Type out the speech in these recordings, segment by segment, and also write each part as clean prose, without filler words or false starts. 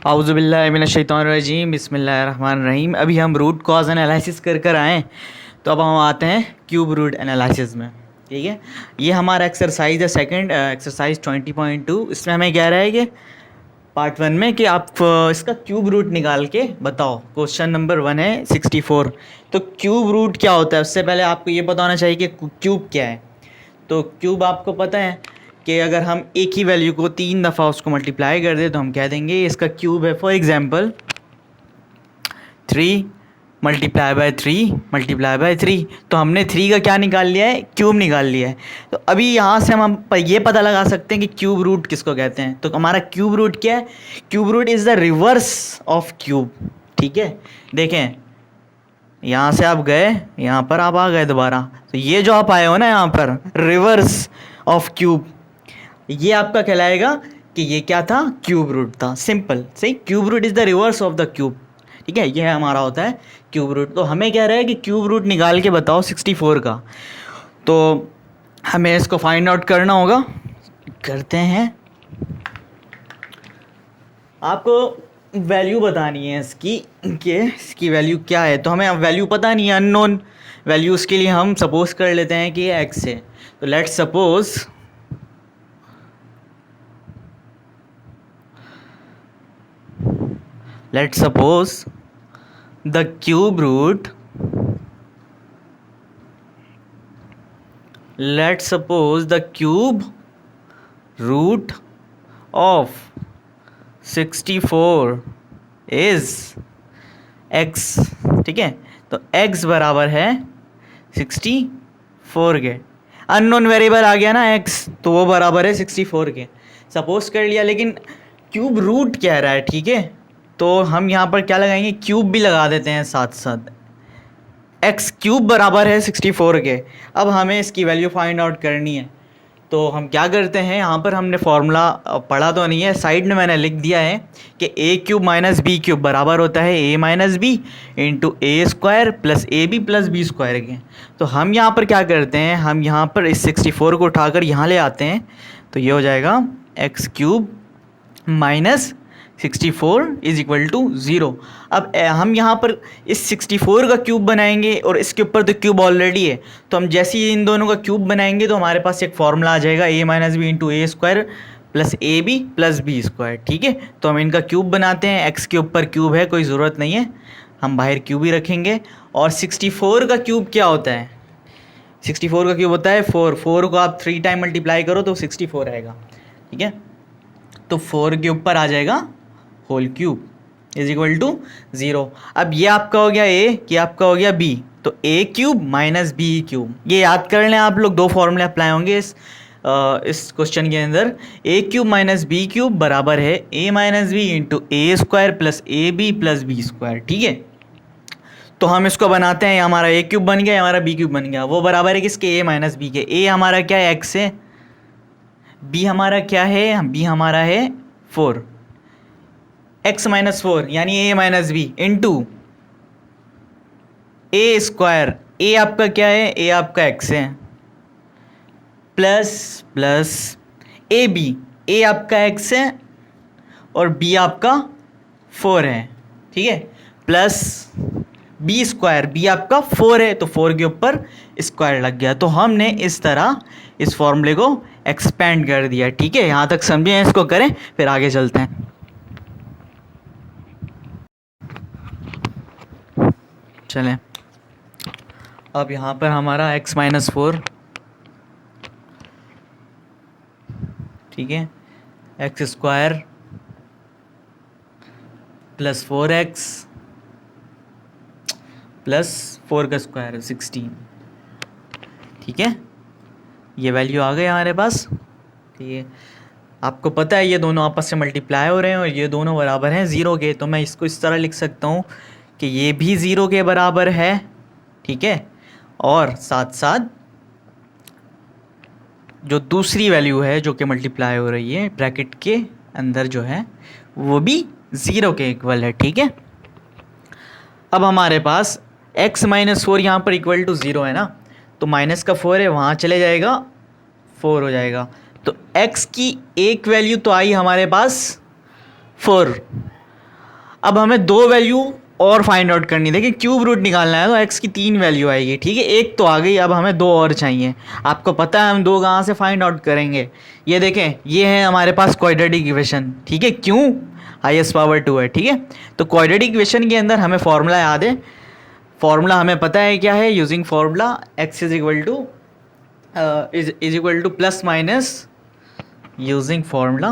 आउज़ुबिल्लाहि मिनश्शैतानिर्रजीम बिस्मिल्लाहिर्रहमानिर्रहीम। अभी हम रूट कॉज एनालिसिस कर आए, तो अब हम आते हैं क्यूब रूट एनालिसिस में। ठीक है, ये हमारा एक्सरसाइज है, सेकंड एक्सरसाइज 20.2। इसमें हमें कह रहा है कि पार्ट 1 में कि आप इसका क्यूब रूट निकाल के बताओ। क्वेश्चन नंबर 1 है 64। तो क्यूब रूट क्या होता है, उससे पहले आपको ये पता होना चाहिए कि क्यूब क्या है। तो क्यूब आपको पता है कि अगर हम एक ही वैल्यू को 3 दफ़ा उसको मल्टीप्लाई कर दें तो हम कह देंगे इसका क्यूब है। For example 3 multiply by 3 multiply by 3, तो हमने 3 का क्या निकाल लिया है, क्यूब निकाल लिया है। तो अभी यहाँ से हम ये पता लगा सकते हैं कि क्यूब रूट किसको कहते हैं। तो हमारा क्यूब रूट क्या है, cube root is the reverse of cube. ठीक है, देखें यहाँ से आप गए, यहाँ पर आप आ गए दोबारा, तो ये जो आप आए हो ना यहाँ पर रिवर्स ऑफ क्यूब, ये आपका कहलाएगा कि ये क्या था, क्यूब रूट था। सिंपल, सही। Cube root is the reverse of the cube. ठीक है, ये हमारा होता है क्यूब रूट। तो हमें कह रहा है कि क्यूब रूट निकाल के बताओ 64 का। तो हमें इसको फाइंड आउट करना होगा, करते हैं। आपको वैल्यू बतानी है इसकी कि इसकी वैल्यू क्या है। तो हमें अब वैल्यू पता नहीं है, अननोन वैल्यू। उसके लिए हम सपोज कर लेते हैं कि ये एक्स है। तो let's suppose the cube root, let's suppose the cube root of 64 is x। ठीक है, तो x बराबर है 64 के। अननोन वेरिएबल आ गया ना x, तो वो बराबर है 64 के। सपोज कर लिया, लेकिन क्यूब रूट कह रहा है। ठीक है, तो हम यहाँ पर क्या लगाएंगे, क्यूब भी लगा देते हैं साथ साथ। एक्स क्यूब बराबर है 64 के। अब हमें इसकी वैल्यू फाइंड आउट करनी है। तो हम क्या करते हैं, यहाँ पर हमने फॉर्मूला पढ़ा तो नहीं है, साइड में मैंने लिख दिया है कि a cube minus b cube बराबर होता है a minus b into a square plus a B plus b square के। तो हम यहाँ पर क्या करते हैं, हम यहाँ पर इस 64 को उठाकर यहाँ ले आते हैं। तो ये हो जाएगा x cube minus 64 is equal to 0। अब हम यहाँ पर इस 64 का क्यूब बनाएंगे और इसके ऊपर तो क्यूब ऑलरेडी है। तो हम जैसे ही इन दोनों का क्यूब बनाएंगे तो हमारे पास एक फॉर्मूला आ जाएगा a minus b into a square plus a B plus b square. ठीक है, तो हम इनका क्यूब बनाते हैं। एक्स के ऊपर क्यूब है, कोई ज़रूरत नहीं है, हम बाहर क्यूब ही रखेंगे। और 64 का क्यूब क्या होता है, 64 का क्यूब होता है 4 को आप 3 टाइम मल्टीप्लाई करो तो 64 आएगा। ठीक है, तो 4 के ऊपर आ जाएगा whole cube is equal to 0। अब ये आपका हो गया ए, ये आपका हो गया बी, तो ए क्यूब माइनस बी क्यूब। ये याद कर लें आप लोग, 2 फॉर्मूले अप्लाई होंगे इस क्वेश्चन के अंदर। A cube minus b cube बराबर है a minus b into a square plus a B plus b square. ठीक है, तो हम इसको बनाते हैं। हमारा ए क्यूब बन गया, हमारा बी क्यूब बन गया। वो बराबर है किसके, ए माइनस बी के। ए हमारा क्या है, एक्स है। बी हमारा क्या है, बी हमारा है 4। एक्स माइनस 4 यानी ए minus b into a square. ए आपका क्या है, ए आपका एक्स है, प्लस प्लस ए बी, ए आपका एक्स है और बी आपका 4 है। ठीक है, प्लस बी स्क्वायर, बी आपका 4 है तो 4 के ऊपर स्क्वायर लग गया। तो हमने इस तरह इस फॉर्मूले को एक्सपेंड कर दिया। ठीक है, यहाँ तक समझे, इसको करें फिर आगे चलते हैं। चलें, अब यहाँ पर हमारा x माइनस 4, ठीक है, x square plus 4x plus 4 का स्क्वायर 16। ठीक है, ये वैल्यू आ गई हमारे पास। ठीक है, आपको पता है ये दोनों आपस से मल्टीप्लाई हो रहे हैं और ये दोनों बराबर हैं 0 के। तो मैं इसको इस तरह लिख सकता हूँ कि ये भी 0 के बराबर है। ठीक है, और साथ साथ जो दूसरी वैल्यू है जो कि मल्टीप्लाई हो रही है ब्रैकेट के अंदर जो है वो भी 0 के इक्वल है। ठीक है, अब हमारे पास x माइनस 4 यहाँ पर इक्वल टू 0 है ना, तो माइनस का 4 है, वहाँ चले जाएगा 4 हो जाएगा। तो x की एक वैल्यू तो आई हमारे पास 4, अब हमें दो वैल्यू और फाइंड आउट करनी है। देखिए क्यूब रूट निकालना है तो x की 3 वैल्यू आएगी, ठीक है, एक तो आ गई, अब हमें दो और चाहिए। आपको पता है हम दो कहाँ से फाइंड आउट करेंगे। ये देखें, ये है हमारे पास क्वाड्रेटिक इक्वेशन, ठीक है, क्यों, हाईएस्ट पावर 2 है, ठीक है। तो क्वाड्रेटिक इक्वेशन के अंदर हमें फॉर्मूला याद है, फॉर्मूला हमें पता है क्या है, using formula x is equal to plus minus, using formula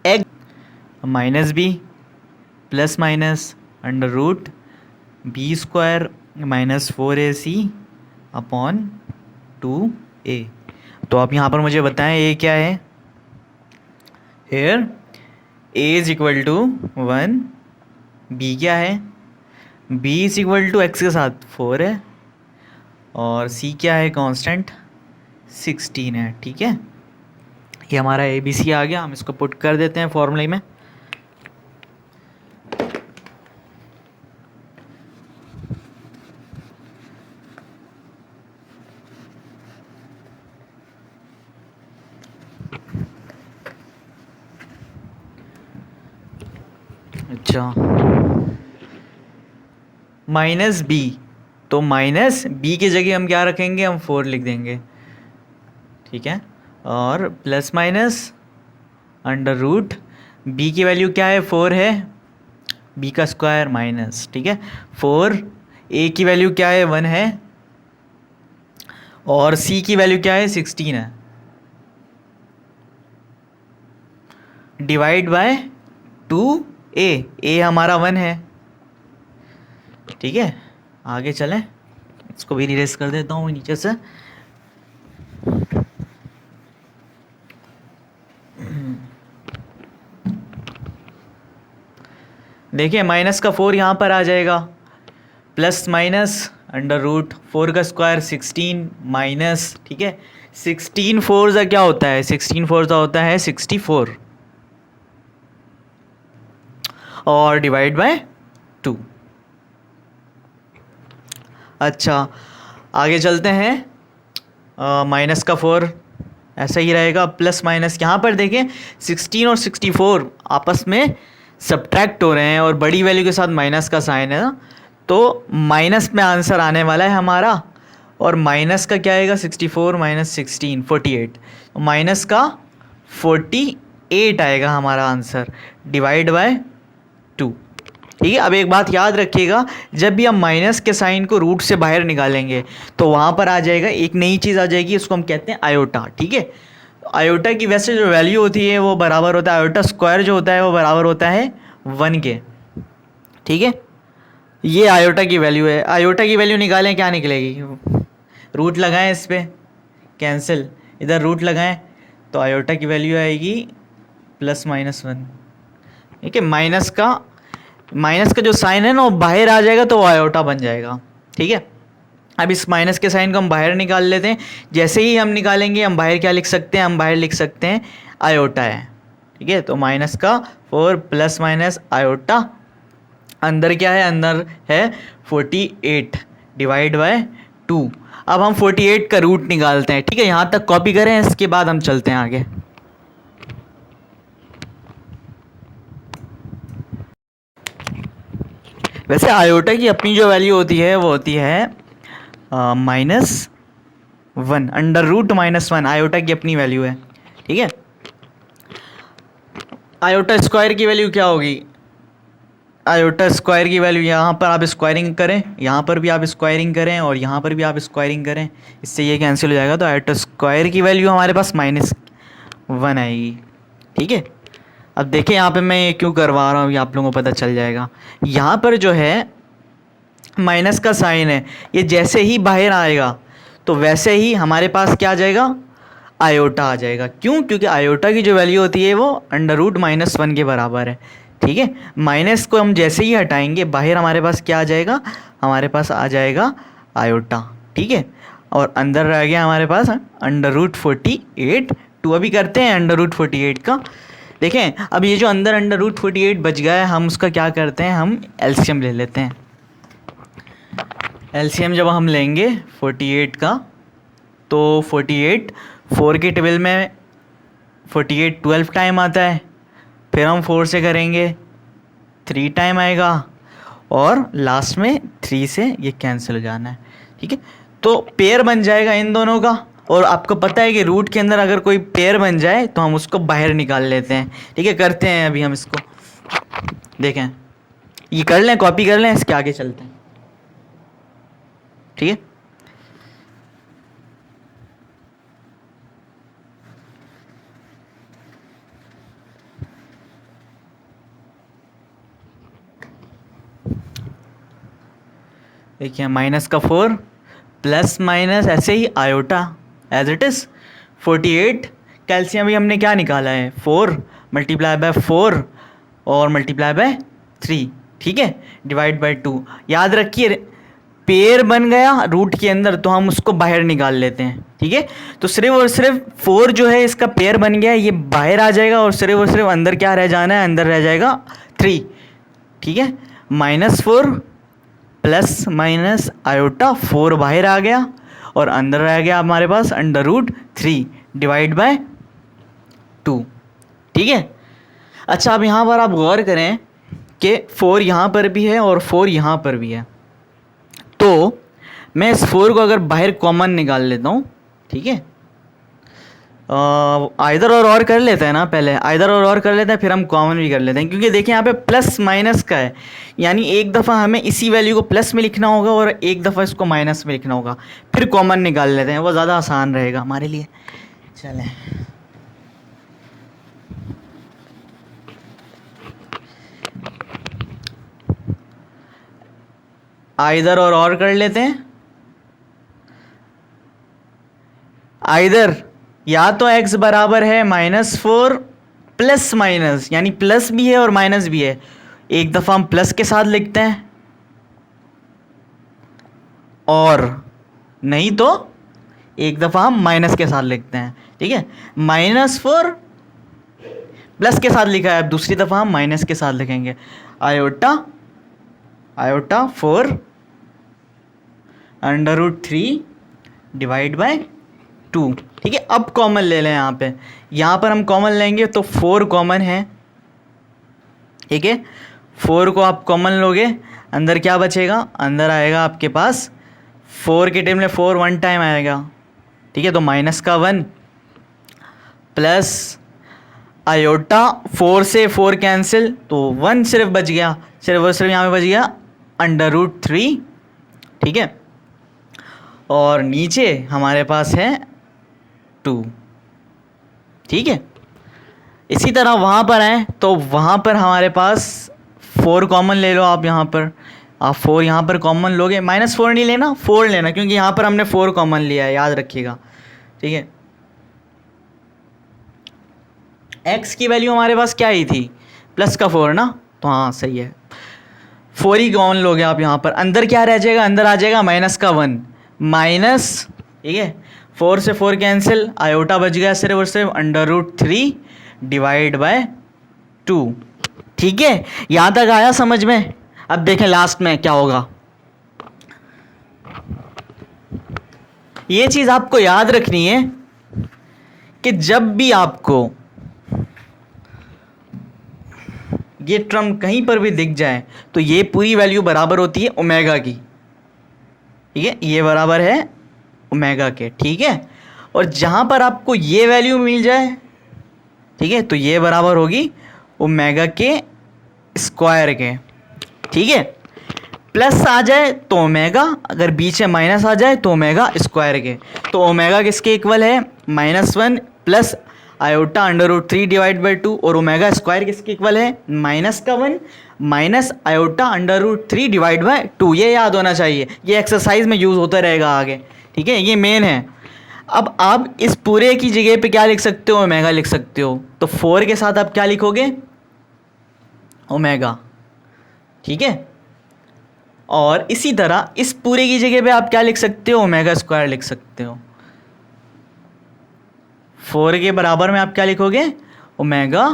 x minus b plus minus under root b square minus 4ac upon 2a। तो आप यहाँ पर मुझे बताएं a क्या है। Here a is equal to 1, b क्या है, b is equal to x के साथ 4 है, और c क्या है, कांस्टेंट 16 है, ठीक है। ये हमारा ABC आ गया, हम इसको पुट कर देते हैं फॉर्मूले में। अच्छा, माइनस बी, तो माइनस बी की जगह हम क्या रखेंगे, हम 4 लिख देंगे, ठीक है, और plus minus under root b की वैल्यू क्या है, 4 है, बी का स्क्वायर माइनस, ठीक है, 4, ए की वैल्यू क्या है, 1 है, और सी की वैल्यू क्या है, 16 है, डिवाइड बाय 2a, ए हमारा 1 है, ठीक है। आगे चलें, इसको भी इरेज कर देता हूँ नीचे से। देखिए माइनस का 4 यहाँ पर आ जाएगा, प्लस माइनस अंडर रूट 4 का स्क्वायर 16 माइनस, ठीक है, 16 4 का क्या होता है, 16 4 का होता है 64, और डिवाइड बाय 2। अच्छा, आगे चलते हैं। माइनस का 4 ऐसा ही रहेगा, प्लस माइनस यहाँ पर देखें 16 और 64 आपस में सब्ट्रैक्ट हो रहे हैं और बड़ी वैल्यू के साथ माइनस का साइन है ना, तो माइनस में आंसर आने वाला है हमारा, और माइनस का क्या आएगा, 64 माइनस 16 48, माइनस का 48 आएगा हमारा आंसर, डिवाइड बाय 2, ठीक है। अब एक बात याद रखिएगा, जब भी हम माइनस के साइन को रूट से बाहर निकालेंगे तो वहाँ पर आ जाएगा एक नई चीज़ आ जाएगी, उसको हम कहते हैं आयोटा, ठीक है। आयोटा की वैसे जो वैल्यू होती है वो बराबर होता है, आयोटा स्क्वायर जो होता है वो बराबर होता है 1 के, ठीक है। ये आयोटा की वैल्यू है, आयोटा की वैल्यू निकालें, क्या निकलेगी, रूट लगाएं इस पर, कैंसिल, इधर रूट लगाएं तो आयोटा की वैल्यू आएगी प्लस माइनस 1, ठीक है। माइनस का जो साइन है ना वो बाहर आ जाएगा तो वो आयोटा बन जाएगा, ठीक है। अब इस माइनस के साइन को हम बाहर निकाल लेते हैं, जैसे ही हम निकालेंगे हम बाहर क्या लिख सकते हैं, हम बाहर लिख सकते हैं आयोटा है, ठीक है। तो माइनस का 4 प्लस माइनस आयोटा, अंदर क्या है, अंदर है 48 डिवाइड बाय 2। अब हम 48 का रूट निकालते हैं, ठीक है, यहाँ तक कॉपी करें, इसके बाद हम चलते हैं आगे। वैसे आयोटा की अपनी जो वैल्यू होती है वो होती है -1 अंडर रूट -1, आयोटा की अपनी वैल्यू है, ठीक है। आयोटा स्क्वायर की वैल्यू क्या होगी, आयोटा स्क्वायर की वैल्यू, यहाँ पर आप स्क्वायरिंग करें, यहाँ पर भी आप स्क्वायरिंग करें, और यहाँ पर भी आप स्क्वायरिंग करें, इससे ये कैंसिल हो जाएगा, तो आयोटा स्क्वायर की वैल्यू हमारे पास -1 आएगी, ठीक है। अब देखें यहाँ पे मैं ये क्यों करवा रहा हूँ, ये आप लोगों को पता चल जाएगा। यहाँ पर जो है माइनस का साइन है, ये जैसे ही बाहर आएगा तो वैसे ही हमारे पास क्या आ जाएगा, आयोटा आ जाएगा। क्यों, क्योंकि आयोटा की जो वैल्यू होती है वो अंडर रूट -1 के बराबर है, ठीक है। माइनस को हम जैसे ही हटाएंगे बाहर हमारे पास क्या आ जाएगा, हमारे पास आ जाएगा आयोटा, ठीक है। और अंदर रह गया हमारे पास अंडर रूट 48, 2 अभी करते हैं अंडर रूट 48 का। देखें अब ये जो अंदर अंडर रूट 48 बच गया है, हम उसका क्या करते हैं, हम एलसीएम ले लेते हैं। एलसीएम जब हम लेंगे 48 का, तो 48 4 के टेबल में 48 12 टाइम आता है, फिर हम 4 से करेंगे 3 टाइम आएगा, और लास्ट में 3 से ये कैंसिल हो जाना है। ठीक है, तो पेयर बन जाएगा इन दोनों का। और आपको पता है कि रूट के अंदर अगर कोई पेयर बन जाए तो हम उसको बाहर निकाल लेते हैं। ठीक है, करते हैं अभी हम इसको, देखें ये कर लें, कॉपी कर लें, इसके आगे चलते हैं। ठीक है, देखिए माइनस का 4 प्लस माइनस ऐसे ही iota as it is 48। Calcium भी हमने क्या निकाला है 4 मल्टीप्लाई बाय 4 और मल्टीप्लाई बाय 3। ठीक है, डिवाइड बाय 2। याद रखिए पेयर बन गया रूट के अंदर तो हम उसको बाहर निकाल लेते हैं। ठीक है, तो सिर्फ और सिर्फ 4 जो है इसका पेयर बन गया, ये बाहर आ जाएगा और सिर्फ अंदर क्या रह जाना है, अंदर रह जाएगा 3। ठीक है, -4 प्लस माइनस आयोटा 4 बाहर आ गया और अंदर रह गया हमारे पास √3 डिवाइड बाय 2। ठीक है, अच्छा अब यहाँ पर आप गौर करें कि 4 यहाँ पर भी है और 4 यहाँ पर भी है, तो मैं इस 4 को अगर बाहर कॉमन निकाल लेता हूँ। ठीक है, आइदर और कर लेते हैं ना, पहले आइदर और कर लेते हैं, फिर हम कॉमन भी कर लेते हैं, क्योंकि देखिए यहाँ पे प्लस माइनस का है, यानी एक दफ़ा हमें इसी वैल्यू को प्लस में लिखना होगा और एक दफ़ा इसको माइनस में लिखना होगा, फिर कॉमन निकाल लेते हैं, वो ज़्यादा आसान रहेगा हमारे लिए। चलें, आइदर और कर लेते हैं। आइदर या तो x बराबर है -4 प्लस माइनस, यानी प्लस भी है और माइनस भी है, एक दफ़ा हम प्लस के साथ लिखते हैं, और नहीं तो एक दफ़ा हम माइनस के साथ लिखते हैं। ठीक है, -4 प्लस के साथ लिखा है, अब दूसरी दफ़ा हम माइनस के साथ लिखेंगे, आयोटा 4 √3 डिवाइड बाय 2। ठीक है, अब कॉमन ले लें यहाँ पर हम कॉमन लेंगे तो 4 कॉमन है। ठीक है, 4 को आप कॉमन लोगे, अंदर क्या बचेगा, अंदर आएगा आपके पास 4 के टाइम में 4 1 टाइम आएगा। ठीक है, तो माइनस का 1 प्लस आयोटा 4 से 4 कैंसिल, तो 1 सिर्फ बच गया, सिर्फ और सिर्फ यहाँ पे बच गया √3। ठीक है, और नीचे हमारे पास है 2। ठीक है, इसी तरह वहाँ पर आए तो वहाँ पर हमारे पास 4 कॉमन ले लो आप, यहाँ पर आप 4 यहाँ पर कॉमन लोगे, -4 नहीं लेना 4 लेना, क्योंकि यहाँ पर हमने 4 कॉमन लिया है, याद रखिएगा। ठीक है, x की वैल्यू हमारे पास क्या ही थी, प्लस का 4 ना, तो हाँ सही है, 4 ही कॉमन लोगे आप यहाँ पर, अंदर क्या रह जाएगा, अंदर आ जाएगा माइनस का 1 माइनस। ठीक है, 4 से 4 कैंसिल, आयोटा बच गया सिर्फ और सिर्फ √3 डिवाइड बाय 2। ठीक है, यहाँ तक आया समझ में। अब देखें लास्ट में क्या होगा, ये चीज़ आपको याद रखनी है कि जब भी आपको ये टर्म कहीं पर भी दिख जाए तो ये पूरी वैल्यू बराबर होती है ओमेगा की। ठीक है, ये बराबर है ओमेगा के। ठीक है, और जहाँ पर आपको ये वैल्यू मिल जाए, ठीक है, तो ये बराबर होगी ओमेगा के स्क्वायर के। ठीक है, प्लस आ जाए तो ओमेगा, अगर बीच में माइनस आ जाए तो ओमेगा स्क्वायर के। तो ओमेगा किसके इक्वल है, -1 प्लस आयोटा √3 डिवाइड बाई 2, और ओमेगा स्क्वायर किसके इक्वल है, -1 माइनस आयोटा √3 डिवाइड बाई 2। ये याद होना चाहिए, ये एक्सरसाइज में यूज़ होता रहेगा आगे। ठीक है, ये मेन है। अब आप इस पूरे की जगह पे क्या लिख सकते हो, ओमेगा लिख सकते हो, तो 4 के साथ आप क्या लिखोगे, ओमेगा। ठीक है, और इसी तरह इस पूरे की जगह पे आप क्या लिख सकते हो, ओमेगा स्क्वायर लिख सकते हो। 4 के बराबर में आप क्या लिखोगे, ओमेगा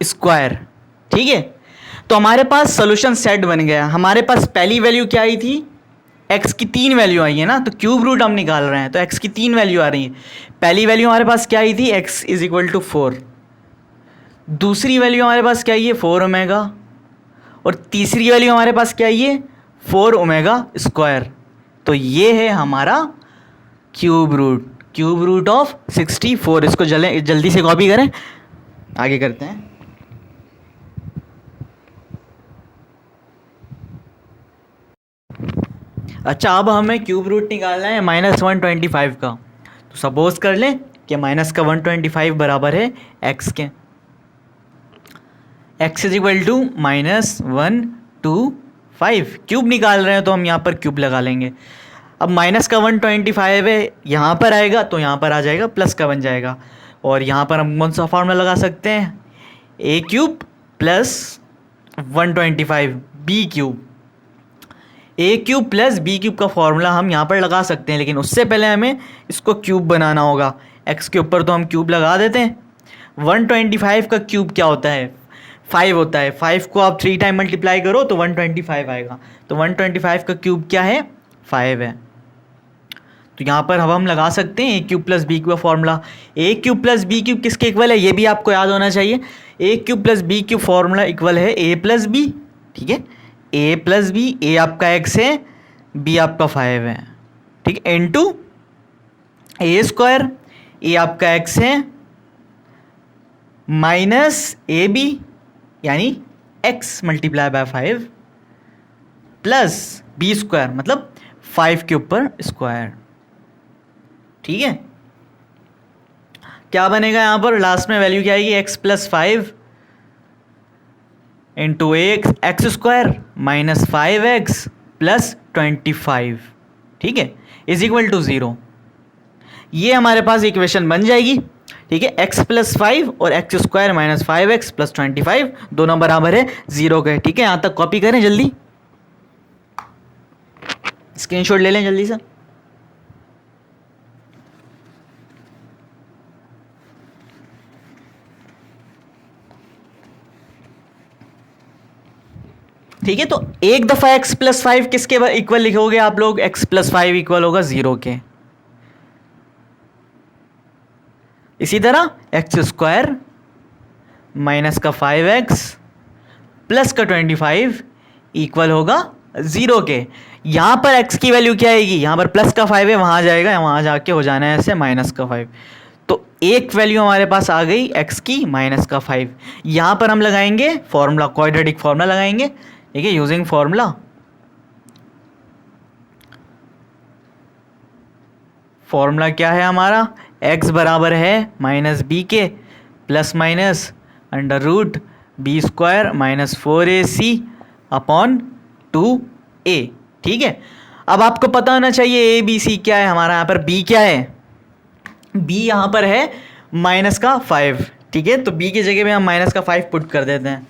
स्क्वायर। ठीक है, तो हमारे पास सोल्यूशन सेट बन गया। हमारे पास पहली वैल्यू क्या आई थी, एक्स की 3 वैल्यू आई है ना, तो क्यूब रूट हम निकाल रहे हैं, तो एक्स की 3 वैल्यू आ रही है। पहली वैल्यू हमारे पास क्या आई थी, एक्स इज इक्वल टू 4। दूसरी वैल्यू हमारे पास क्या आई है, 4 ओमेगा। और तीसरी वैल्यू हमारे पास क्या आई है, 4 ओमेगा स्क्वायर। तो ये है हमारा क्यूब रूट ऑफ 64। इसको जल्दी से कॉपी करें, आगे करते हैं। अच्छा, अब हमें क्यूब रूट निकालना है -125 का। तो सपोज कर लें कि माइनस का 125 बराबर है एक्स के। X is equal to -125। Cube निकाल रहे हैं तो हम यहाँ पर क्यूब लगा लेंगे। अब माइनस का 125 है, यहाँ पर आएगा तो यहाँ पर आ जाएगा, प्लस का बन जाएगा। और यहाँ पर हम कौन सा फॉर्मूला लगा सकते हैं, a cube plus 125 B cube. A cube plus b cube का फॉर्मूला हम यहाँ पर लगा सकते हैं, लेकिन उससे पहले हमें इसको क्यूब बनाना होगा। एक्स के ऊपर तो हम क्यूब लगा देते हैं। 125 का क्यूब क्या होता है, 5 होता है। 5 को आप 3 टाइम मल्टीप्लाई करो तो 125 आएगा। तो 125 का क्यूब क्या है, 5 है। तो यहाँ पर हम लगा सकते हैं a cube plus b cube का formula. A cube plus b cube किसके इक्वल है, ये भी आपको याद होना चाहिए। A cube plus b cube formula equal है ए प्लस बी, ठीक है। ए प्लस बी, ए आपका एक्स है, बी आपका 5 है, ठीक है, इनटू ए स्क्वायर, ए आपका एक्स है, माइनस ए बी यानी x multiply by 5 plus b square मतलब 5 के ऊपर स्क्वायर, ठीक है। क्या बनेगा यहाँ पर, लास्ट में वैल्यू क्या आएगी, x plus 5 into x square minus 5x plus 25, ठीक है, इज इक्वल टू 0। ये हमारे पास इक्वेशन बन जाएगी, ठीक है। x प्लस 5 और x square minus 5x plus 25 दोनों बराबर है 0 के, ठीक है। यहाँ तक कॉपी करें, जल्दी स्क्रीनशॉट ले लें जल्दी से। ठीक है, तो एक दफा x प्लस 5 किसके इक्वल लिखोगे आप लोग, x प्लस 5 इक्वल होगा 0 के। इसी तरह एक्स स्क्वायर माइनस का 5x प्लस का 25 इक्वल होगा 0 के। यहां पर x की वैल्यू क्या आएगी, यहां पर प्लस का 5 है, वहां जाएगा, वहां जाके हो जाना है ऐसे माइनस का 5। तो एक वैल्यू हमारे पास आ गई x की माइनस का 5। यहां पर हम लगाएंगे फॉर्मूला, क्वाड्रेटिक फॉर्मूला लगाएंगे, ठीक है, यूजिंग फॉर्मूला। फॉर्मूला क्या है हमारा, x बराबर है माइनस बी के plus minus under root b square minus 4ac upon 2a, ठीक है। अब आपको पता होना चाहिए a b c क्या है हमारा, यहाँ पर b क्या है, b यहाँ पर है माइनस का 5, ठीक है। तो b की जगह पे हम माइनस का 5 पुट कर देते हैं।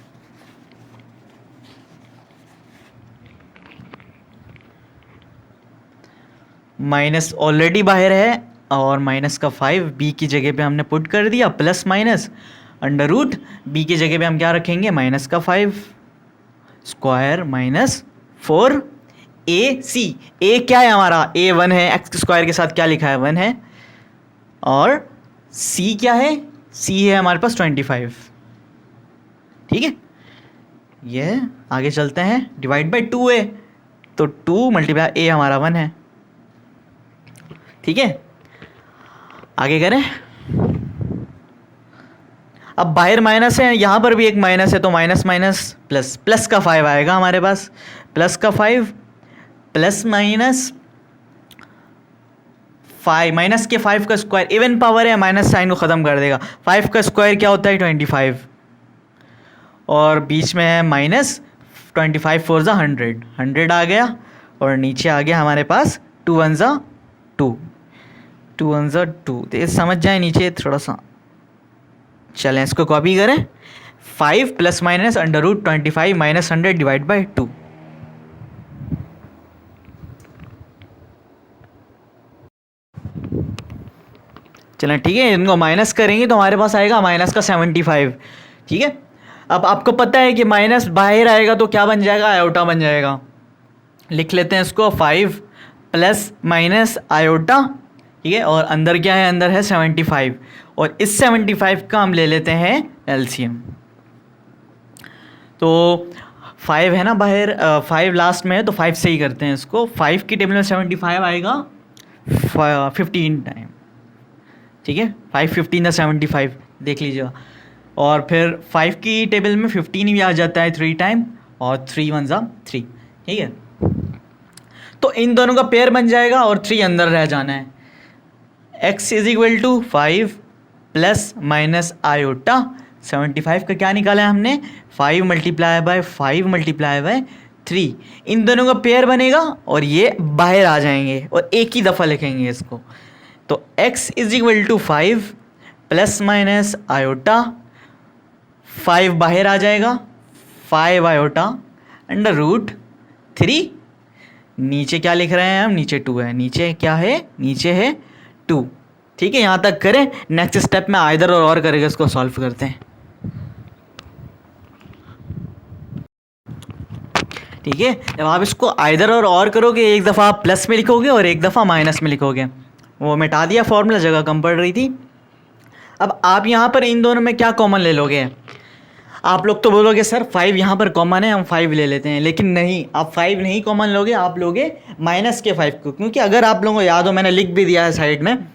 माइनस ऑलरेडी बाहर है और माइनस का 5 बी की जगह पे हमने पुट कर दिया, plus minus under root b की जगह पे हम क्या रखेंगे, माइनस का 5 स्क्वायर माइनस 4 ए सी। ए क्या है हमारा, ए 1 है, एक्स स्क्वायर के साथ क्या लिखा है 1 है, और सी क्या है, सी है हमारे पास 25, ठीक है। ये आगे चलते हैं, डिवाइड बाई 2 है, तो 2 मल्टीप्लाई ए हमारा 1 है, ठीक है। आगे करें, अब बाहर माइनस है, यहां पर भी एक माइनस है, तो माइनस माइनस प्लस, प्लस का 5 आएगा हमारे पास, प्लस का 5 प्लस माइनस 5 माइनस के 5 का स्क्वायर, इवन पावर है, माइनस साइन को ख़त्म कर देगा। 5 का स्क्वायर क्या होता है 25, और बीच में है माइनस 25 4 ज़ा 100 आ गया, और नीचे आ गया हमारे पास 2 1 ज़ा 2, 2 1 ज़ा 2। तो ये समझ जाए नीचे थोड़ा सा, चलें इसको कॉपी करें। 5 plus minus under root 25 minus 100 divide by 2। चलें ठीक है, इनको माइनस करेंगे तो हमारे पास आएगा माइनस का 75, ठीक है। अब आपको पता है कि माइनस बाहर आएगा तो क्या बन जाएगा, आयोटा बन जाएगा। लिख लेते हैं इसको, 5 प्लस माइनस आयोटा, ठीक है, और अंदर क्या है, अंदर है 75, और इस 75 का हम ले लेते हैं एलसीएम। तो 5 है ना बाहर, 5 लास्ट में है तो 5 से ही करते हैं इसको। 5 की टेबल में 75 आएगा 15 टाइम, ठीक है, 5 15 75 देख लीजिएगा। और फिर 5 की टेबल में 15 भी आ जाता है 3 टाइम, और 3 1 जा 3, ठीक है। तो इन दोनों का पेयर बन जाएगा और 3 अंदर रह जाना है। x is equal to 5 plus minus iota, 75 का क्या निकाला है हमने, 5 मल्टीप्लाई बाय 5 मल्टीप्लाई बाय 3, इन दोनों का पेयर बनेगा और ये बाहर आ जाएंगे और एक ही दफ़ा लिखेंगे इसको। तो x is equal to 5 plus minus iota, 5 बाहर आ जाएगा, 5 आयोटा अंडर रूट 3, नीचे क्या लिख रहे हैं हम, नीचे 2 है, नीचे क्या है, नीचे है 2, ठीक है। यहाँ तक करें, नेक्स्ट स्टेप में आइदर और करके इसको सॉल्व करते हैं, ठीक है। जब आप इसको आइदर और करोगे, एक दफ़ा आप प्लस में लिखोगे और एक दफ़ा माइनस में लिखोगे, वो मिटा दिया फॉर्मूला, जगह कम पड़ रही थी। अब आप यहाँ पर इन दोनों में क्या कॉमन ले लोगे, आप लोग तो बोलोगे सर 5 यहाँ पर कॉमन है, हम 5 ले लेते हैं, लेकिन नहीं, आप 5 नहीं कॉमन लोगे, आप लोगे माइनस के 5 को, क्योंकि अगर आप लोगों को याद हो, मैंने लिख भी दिया है साइड में,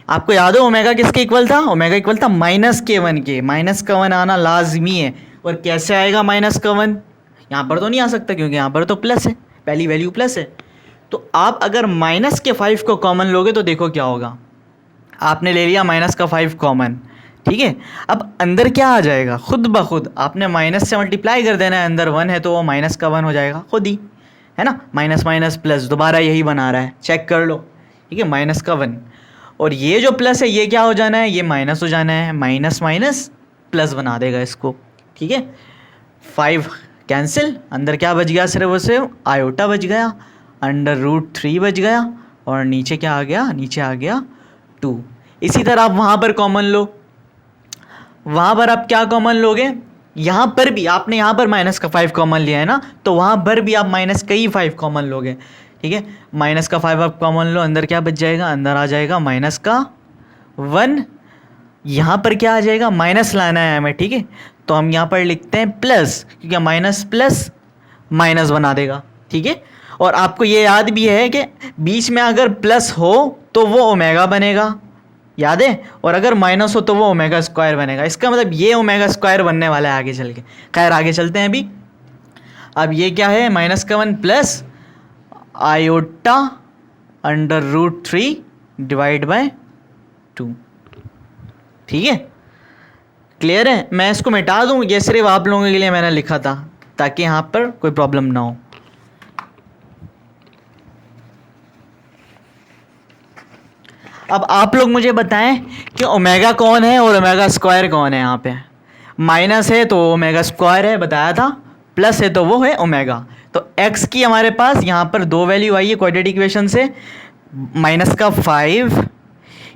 आपको याद हो ओमेगा किसके इक्वल था, ओमेगा इक्वल था माइनस के 1 के, माइनस का 1 आना लाजमी है। और कैसे आएगा माइनस का 1, यहाँ पर तो नहीं आ सकता क्योंकि यहाँ पर तो प्लस है, पहली वैल्यू प्लस है। तो आप अगर माइनस के 5 को कॉमन लोगे तो देखो क्या होगा, आपने ले लिया माइनस का 5 कॉमन, ठीक है। अब अंदर क्या आ जाएगा, खुद ब खुद आपने माइनस से मल्टीप्लाई कर देना है, अंदर 1 है तो वो माइनस का 1 हो जाएगा खुद ही, है ना, माइनस माइनस प्लस, दोबारा यही बना रहा है, चेक कर लो, ठीक है, माइनस का 1, और ये जो प्लस है ये क्या हो जाना है, ये माइनस हो जाना है, माइनस माइनस प्लस बना देगा इसको, ठीक है। 5 कैंसिल, अंदर क्या बच गया, सिर्फ और सिर्फ आयोटा बच गया, अंडर रूट 3 बच गया, और नीचे क्या आ गया, नीचे आ गया 2। इसी तरह आप वहाँ पर कॉमन लो, वहाँ पर आप क्या कॉमन लोगे, यहाँ पर भी आपने यहाँ पर माइनस का 5 कॉमन लिया है ना, तो वहाँ पर भी आप माइनस का ही 5 कॉमन लोगे, ठीक है। माइनस का 5 आप कॉमन लो, अंदर क्या बच जाएगा, अंदर आ जाएगा माइनस का 1, यहाँ पर क्या आ जाएगा, माइनस लाना है हमें, ठीक है, तो हम यहाँ पर लिखते हैं प्लस, क्योंकि माइनस प्लस माइनस बना देगा, ठीक है। और आपको ये याद भी है कि बीच में अगर प्लस हो तो वो ओमेगा बनेगा, याद है, और अगर माइनस हो तो वो ओमेगा स्क्वायर बनेगा। इसका मतलब ये ओमेगा स्क्वायर बनने वाला है आगे चल के। खैर आगे चलते हैं अभी। अब ये क्या है, माइनस का 1 plus iota under root 3 divide by 2, ठीक है, क्लियर है। मैं इसको मिटा दूँ, ये सिर्फ आप लोगों के लिए मैंने लिखा था ताकि यहाँ पर कोई प्रॉब्लम ना हो। अब आप लोग मुझे बताएं कि ओमेगा कौन है और ओमेगा स्क्वायर कौन है। यहाँ पे माइनस है तो ओमेगा स्क्वायर है, बताया था, प्लस है तो वो है ओमेगा। तो x की हमारे पास यहाँ पर 2 वैल्यू आई है क्वाड्रेटिक इक्वेशन से, माइनस का 5,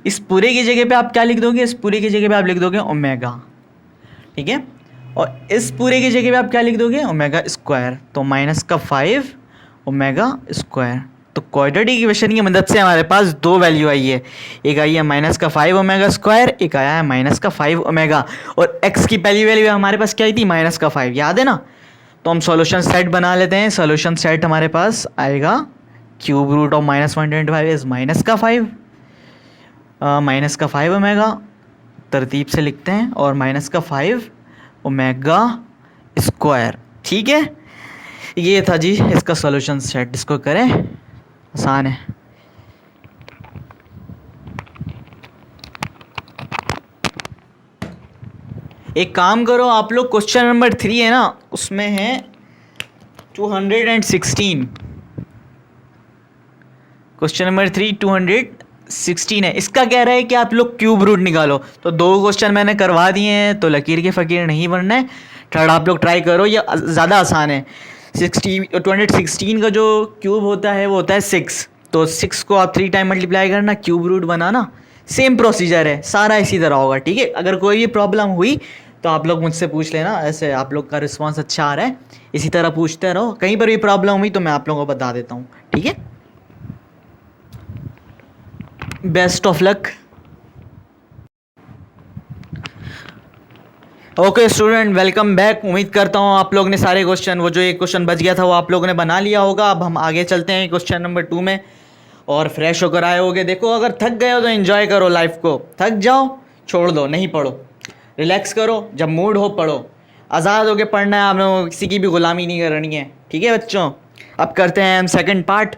इस पूरे की जगह पे आप क्या लिख दोगे, इस पूरे की जगह पे आप लिख दोगे ओमेगा, ठीक है, और इस पूरे की जगह पे आप क्या लिख दोगे, ओमेगा स्क्वायर, तो माइनस का 5 ओमेगा स्क्वायर। तो क्वाड्रेटिक इक्वेशन की मदद से हमारे पास 2 वैल्यू आई है, एक आई है माइनस का 5 ओमेगा स्क्वायर, एक आया है माइनस का 5 ओमेगा, और x की पहली वैल्यू हमारे पास क्या आई थी, माइनस का 5, याद है ना। तो हम सॉल्यूशन सेट बना लेते हैं। सॉल्यूशन सेट हमारे पास आएगा cube root of -125 is minus का 5, माइनस का 5 ओमेगा, तरतीब से लिखते हैं, और माइनस का 5 ओमेगा स्क्वायर, ठीक है। ये था जी इसका सॉल्यूशन सेट, इसको करें, आसान है। एक काम करो आप लोग, क्वेश्चन नंबर 3 है ना, उसमें है 216, क्वेश्चन नंबर 3 216 है। इसका कह रहा है कि आप लोग क्यूब रूट निकालो। तो 2 क्वेश्चन मैंने करवा दिए हैं, तो लकीर के फ़कीर नहीं बनना है। थर्ड आप लोग ट्राई करो, ये ज़्यादा आसान है। 216 का जो क्यूब होता है वो होता है 6, तो 6 को आप 3 टाइम मल्टीप्लाई करना, क्यूब रूट बनाना, सेम प्रोसीजर है, सारा इसी तरह होगा, ठीक है। अगर कोई भी प्रॉब्लम हुई तो आप लोग मुझसे पूछ लेना, ऐसे आप लोग का रिस्पांस अच्छा आ रहा है, इसी तरह पूछते रहो। कहीं पर भी प्रॉब्लम हुई तो मैं आप लोगों को बता देता हूँ, ठीक है। Best of luck. Okay student, welcome back. उम्मीद करता हूँ आप लोग ने सारे क्वेश्चन, वो जो एक क्वेश्चन बच गया था वो आप लोगों ने बना लिया होगा। अब हम आगे चलते हैं क्वेश्चन नंबर 2 में, और फ्रेश होकर आए होगे। देखो, अगर थक गए हो तो एंजॉय करो लाइफ को, थक जाओ छोड़ दो, नहीं पढ़ो, रिलैक्स करो, जब मूड हो पढ़ो। आज़ाद होकर पढ़ना है, आप लोगों को किसी की भी गुलामी नहीं करनी है, ठीक है बच्चों। अब करते हैं हम सेकंड पार्ट,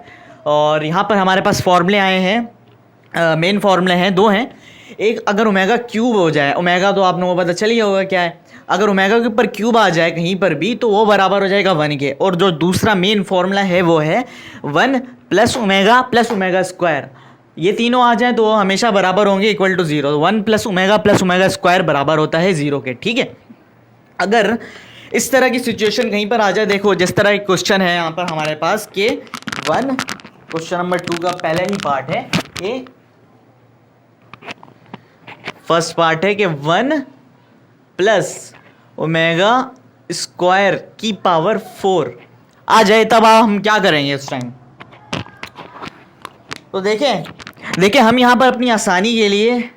और यहाँ पर हमारे पास फॉर्मूले आए हैं। मेन फॉर्मूले हैं, 2 हैं। एक, अगर ओमेगा क्यूब हो जाए, ओमेगा तो आप लोगों को पता चल ही होगा क्या है। अगर ओमेगा के ऊपर क्यूब आ जाए कहीं पर भी तो वो बराबर हो जाएगा 1 के। और जो दूसरा मेन फॉर्मूला है वो है 1 प्लस ओमेगा स्क्वायर। ये तीनों आ जाए तो वो हमेशा बराबर होंगे, equal to 0। 1 plus omega square बराबर होता है 0 के, ठीक है। अगर इस तरह की सिचुएशन कहीं पर आ जाए, देखो जिस तरह एक क्वेश्चन है यहाँ पर हमारे पास कि 1, क्वेश्चन नंबर 2 का पहला ही पार्ट है कि फर्स्ट पार्ट है कि 1 प्लस ओमेगा स्क्वायर की पावर 4 आ जाए, तब हम क्या करेंगे उस टाइम। तो देखें हम यहाँ पर अपनी आसानी के लिए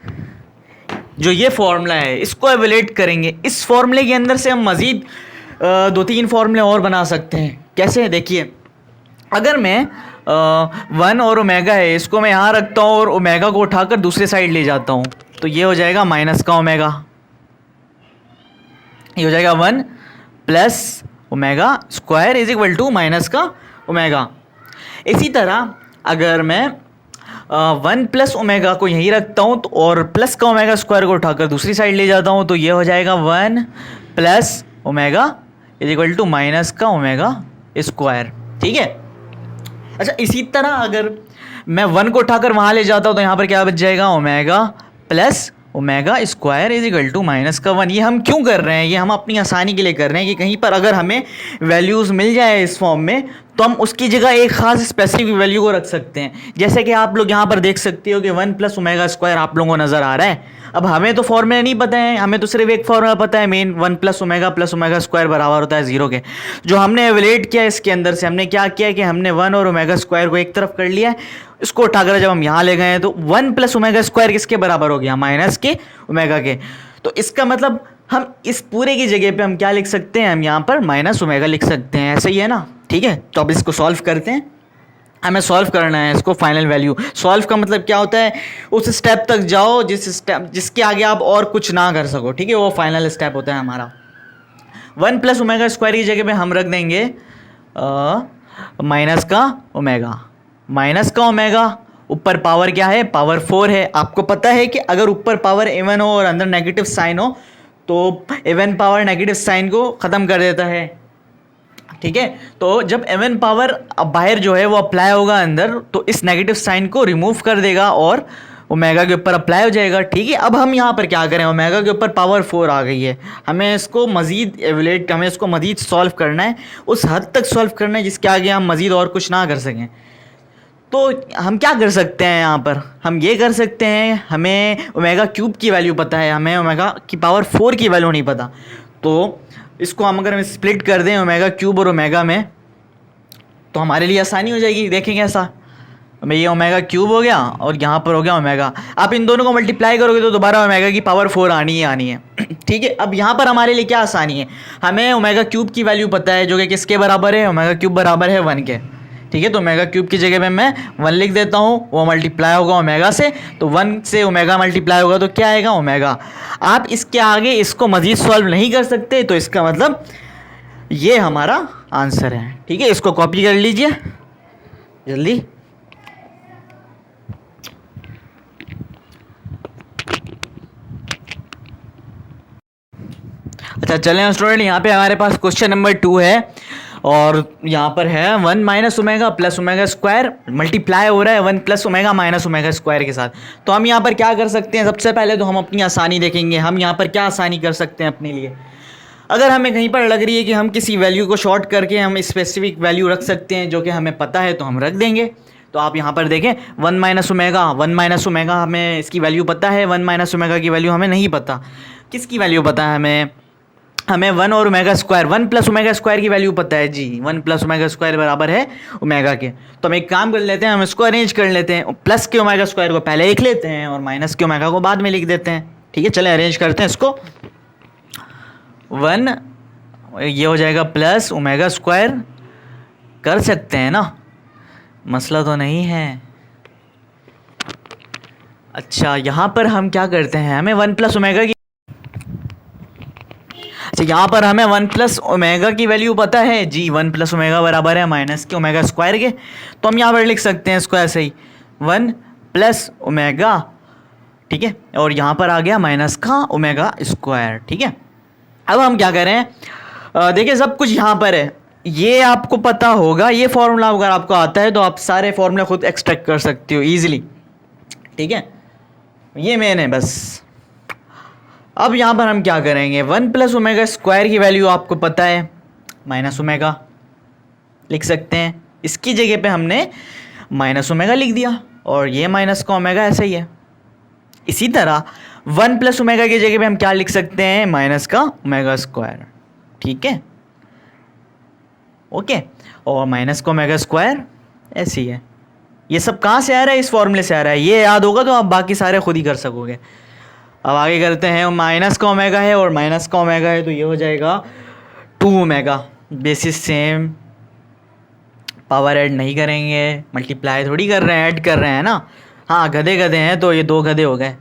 जो ये फॉर्मूला है इसको एवेलेट करेंगे। इस फॉर्मूले के अंदर से हम मज़ीद 2-3 फॉर्मूले और बना सकते हैं। कैसे, देखिए, अगर मैं 1 और ओमेगा है इसको मैं यहाँ रखता हूँ और ओमेगा को उठाकर दूसरे साइड ले जाता हूँ, तो ये हो जाएगा माइनस का ओमेगा। ये हो जाएगा 1 plus omega square is equal to minus का ओमेगा। इसी तरह अगर मैं 1 प्लस ओमेगा को यहीं रखता हूँ तो, और प्लस का ओमेगा स्क्वायर को उठाकर दूसरी साइड ले जाता हूँ, तो ये हो जाएगा 1 plus omega is equal to minus का ओमेगा स्क्वायर, ठीक है। अच्छा, इसी तरह अगर मैं 1 को उठाकर वहाँ ले जाता हूँ तो यहाँ पर क्या बच जाएगा, omega plus omega square is equal to minus का 1। ये हम क्यों कर रहे हैं, ये हम अपनी आसानी के लिए कर रहे हैं कि कहीं पर अगर हमें वैल्यूज़ मिल जाए इस फॉर्म में तो हम उसकी जगह एक खास स्पेसिफिक वैल्यू को रख सकते हैं। जैसे कि आप लोग यहाँ पर देख सकते हो कि 1 प्लस ओमेगा स्क्वायर आप लोगों को नज़र आ रहा है। अब हमें तो फॉर्मूला नहीं पता है, हमें तो सिर्फ एक फॉर्मूला पता है मेन, 1 प्लस ओमेगा स्क्वायर बराबर होता है 0 के। जो हमने एवेलेट किया इसके अंदर से, हमने क्या किया कि हमने 1 और ओमेगा स्क्वायर को एक तरफ कर लिया है। इसको उठाकर जब हम यहाँ ले गए हैं तो 1 प्लस ओमेगा स्क्वायर किसके बराबर हो गया, माइनस के ओमेगा के। तो इसका मतलब हम इस पूरे की जगह पे हम क्या लिख सकते हैं, हम यहाँ पर माइनस ओमेगा लिख सकते हैं। ऐसा ही है ना, ठीक है। तो अब इसको सॉल्व करते हैं, हमें सॉल्व करना है इसको फाइनल वैल्यू। सॉल्व का मतलब क्या होता है, उस स्टेप तक जाओ जिसके आगे आप और कुछ ना कर सको, ठीक है, वो फाइनल स्टेप होता है हमारा। 1 प्लस ओमेगा स्क्वायर की जगह पे हम रख देंगे माइनस का ओमेगा। माइनस का ओमेगा, ऊपर पावर क्या है, पावर 4 है। आपको पता है कि अगर ऊपर पावर इवन हो और अंदर नेगेटिव साइन हो तो इवन पावर नेगेटिव साइन को ख़त्म कर देता है, ठीक है। तो जब इवन पावर बाहर जो है वो अप्लाई होगा अंदर, तो इस नेगेटिव साइन को रिमूव कर देगा और ओमेगा के ऊपर अप्लाई हो जाएगा, ठीक है। अब हम यहाँ पर क्या करें, ओमेगा के ऊपर पावर 4 आ गई है, हमें इसको मज़ीद एवेलेट, हमें इसको मज़ीद सॉल्व करना है, उस हद तक सॉल्व करना है जिसके आगे हम मज़ीद और कुछ ना कर सकें। तो हम क्या कर सकते हैं यहाँ पर, हम ये कर सकते हैं, हमें ओमेगा क्यूब की वैल्यू पता है, हमें ओमेगा की पावर 4 की वैल्यू नहीं पता। तो इसको हम अगर स्प्लिट कर दें ओमेगा क्यूब और ओमेगा में तो हमारे लिए आसानी हो जाएगी। देखेंगे ऐसा, ये ओमेगा क्यूब हो गया और यहाँ पर हो गया ओमेगा। आप इन दोनों को मल्टीप्लाई करोगे तो दोबारा ओमेगा की पावर 4 आनी है, ठीक है। अब यहाँ पर हमारे लिए क्या आसानी है, हमें ओमेगा क्यूब की वैल्यू पता है जो कि किसके बराबर है, ओमेगा क्यूब बराबर है 1 के, ठीक है। तो ओमेगा क्यूब की जगह में मैं 1 लिख देता हूँ, वो मल्टीप्लाई होगा ओमेगा से, तो 1 से ओमेगा मल्टीप्लाई होगा तो क्या आएगा, ओमेगा। आप इसके आगे इसको मज़ीद सॉल्व नहीं कर सकते, तो इसका मतलब ये हमारा आंसर है, ठीक है। इसको कॉपी कर लीजिए जल्दी। अच्छा चलें स्टूडेंट, यहाँ पे हमारे पास क्वेश्चन नंबर 2 है और यहाँ पर है 1 minus omega plus omega square multiply हो रहा है 1 plus omega minus omega square के साथ। तो हम यहाँ पर क्या कर सकते हैं, सबसे पहले तो हम अपनी आसानी देखेंगे, हम यहाँ पर क्या आसानी कर सकते हैं अपने लिए। अगर हमें कहीं पर लग रही है कि हम किसी वैल्यू को शॉर्ट करके हम स्पेसिफिक वैल्यू रख सकते हैं जो कि हमें पता है, तो हम रख देंगे। तो आप यहाँ पर देखें 1 माइनस ओमेगा हमें इसकी वैल्यू पता है, 1 माइनस ओमेगा की वैल्यू हमें नहीं पता। किसकी वैल्यू पता है हमें, हमें 1 और omega square 1 plus omega square की वैल्यू पता है जी, 1 प्लस ओमेगा स्क्वायर बराबर है ओमेगा के। तो हम एक काम कर लेते हैं, हम इसको अरेंज कर लेते हैं, प्लस के ओमेगा स्क्वायर को पहले लिख लेते हैं और माइनस के ओमेगा को बाद में लिख देते हैं। ठीक है, चले अरेंज करते हैं इसको। 1 ये हो जाएगा प्लस ओमेगा स्क्वायर, कर सकते हैं ना, मसला तो नहीं है। अच्छा यहाँ पर हम क्या करते हैं, हमें 1 प्लस ओमेगा की, अच्छा यहाँ पर हमें 1 प्लस ओमेगा की वैल्यू पता है जी, 1 प्लस ओमेगा बराबर है माइनस के ओमेगा स्क्वायर के। तो हम यहाँ पर लिख सकते हैं इसको ऐसे ही 1 प्लस ओमेगा, ठीक है, और यहाँ पर आ गया माइनस का ओमेगा स्क्वायर। ठीक है, अब हम क्या करें, देखिए सब कुछ यहाँ पर है, ये आपको पता होगा, ये फॉर्मूला अगर आपको आता है तो आप सारे फॉर्मूले खुद एक्सट्रैक्ट कर सकते हो ईजिली। ठीक है, ये मेन है बस। अब यहाँ पर हम क्या करेंगे, 1 प्लस ओमेगा स्क्वायर की वैल्यू आपको पता है माइनस ओमेगा, लिख सकते हैं, इसकी जगह पे हमने माइनस ओमेगा लिख दिया और ये माइनस का ओमेगा ऐसे ही है। इसी तरह 1 प्लस ओमेगा की जगह पे हम क्या लिख सकते हैं, माइनस का ओमेगा स्क्वायर। ठीक है, ओके, और माइनस का ओमेगा स्क्वायर ऐसे ही है। ये सब कहाँ से आ रहा है, इस फॉर्मूले से आ रहा है, ये याद होगा तो आप बाकी सारे खुद ही कर सकोगे। अब आगे करते हैं, माइनस का ओमेगा है और माइनस का ओमेगा है तो ये हो जाएगा 2 omega, basis same, power add नहीं करेंगे, मल्टीप्लाई थोड़ी कर रहे हैं, ऐड कर रहे हैं ना। हाँ गधे गधे हैं तो ये 2 गधे हो गए,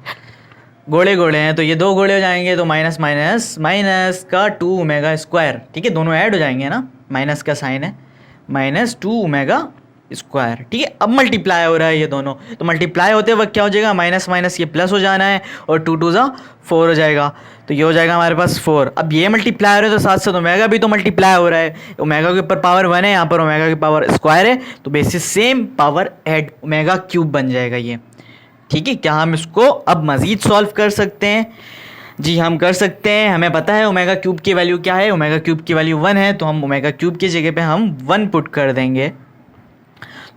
घोड़े घोड़े हैं तो ये 2 घोड़े हो जाएंगे, तो माइनस माइनस माइनस का 2 ओमेगा स्क्वायर। ठीक है, दोनों ऐड हो जाएंगे ना, माइनस का साइन है, माइनस 2 ओमेगा स्क्वायर। ठीक है, अब मल्टीप्लाई हो रहा है ये दोनों, तो मल्टीप्लाई होते वक्त क्या हो जाएगा, माइनस माइनस ये प्लस हो जाना है और 2 2 जा 4 हो जाएगा, तो ये हो जाएगा हमारे पास 4। अब ये मल्टीप्लाई हो रहा है तो साथ साथ ओमेगा भी तो मल्टीप्लाई हो रहा है, ओमेगा के ऊपर पावर 1 है, यहाँ पर ओमेगा की पावर स्क्वायर है, तो basis same power add omega cube बन जाएगा ये। ठीक है, क्या हम इसको अब मज़ीद सॉल्व कर सकते हैं, जी हम कर सकते हैं। हमें पता है ओमेगा क्यूब की वैल्यू क्या है, ओमेगा क्यूब की वैल्यू 1 है, तो हम ओमेगा क्यूब की जगह पे हम 1 पुट कर देंगे,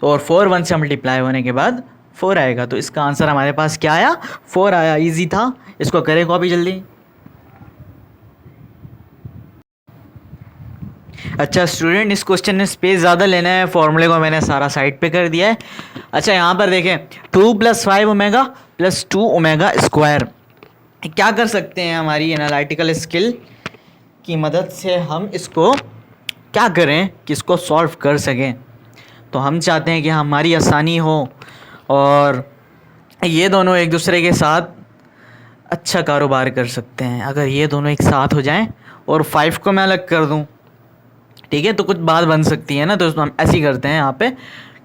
तो और 4 1 से मल्टीप्लाई होने के बाद 4 आएगा, तो इसका आंसर हमारे पास क्या आया, 4 आया। इजी था, इसको करें कॉपी जल्दी। अच्छा स्टूडेंट, इस क्वेश्चन में स्पेस ज़्यादा लेना है, फॉर्मूले को मैंने सारा साइड पे कर दिया है। अच्छा यहाँ पर देखें, 2 + 5 ओमेगा प्लस 2 ओमेगा स्क्वायर, क्या कर सकते हैं, हमारी एनालिटिकल स्किल की मदद से हम इसको क्या करें कि इसको सॉल्व कर सकें। तो हम चाहते हैं कि हमारी आसानी हो और ये दोनों एक दूसरे के साथ अच्छा कारोबार कर सकते हैं। अगर ये दोनों एक साथ हो जाएं और 5 को मैं अलग कर दूं, ठीक है, तो कुछ बात बन सकती है ना, तो हम ऐसे ही करते हैं यहाँ पे,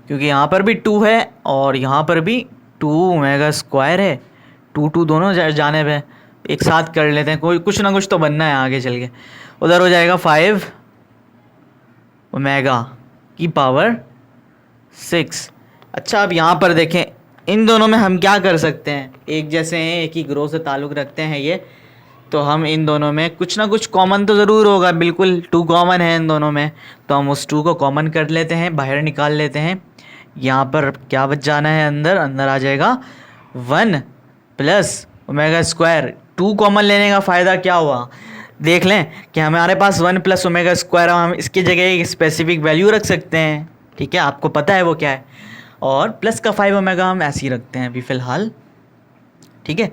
क्योंकि यहाँ पर भी 2 है और यहाँ पर भी 2 ओमेगा स्क्वायर है, 2 2 दोनों जाने पे एक साथ कर लेते हैं, कोई कुछ ना कुछ तो बनना है आगे चल के। उधर हो जाएगा 5 ओमेगा की पावर 6। अच्छा अब यहाँ पर देखें, इन दोनों में हम क्या कर सकते हैं, एक जैसे हैं, एक ही ग्रोह से ताल्लुक़ रखते हैं ये, तो हम इन दोनों में कुछ ना कुछ कॉमन तो ज़रूर होगा, बिल्कुल 2 कॉमन है इन दोनों में, तो हम उस 2 को कॉमन कर लेते हैं, बाहर निकाल लेते हैं। यहाँ पर क्या बच जाना है, अंदर अंदर आ जाएगा 1 प्लस ओमेगा स्क्वायर। 2 कॉमन लेने का फ़ायदा क्या हुआ, देख लें कि हमारे पास 1 प्लस ओमेगा स्क्वायर, हम इसकी जगह एक स्पेसिफिक वैल्यू रख सकते हैं। ठीक है, आपको पता है वो क्या है, और प्लस का 5 ओमेगा हम ऐसे ही रखते हैं अभी फ़िलहाल। ठीक है,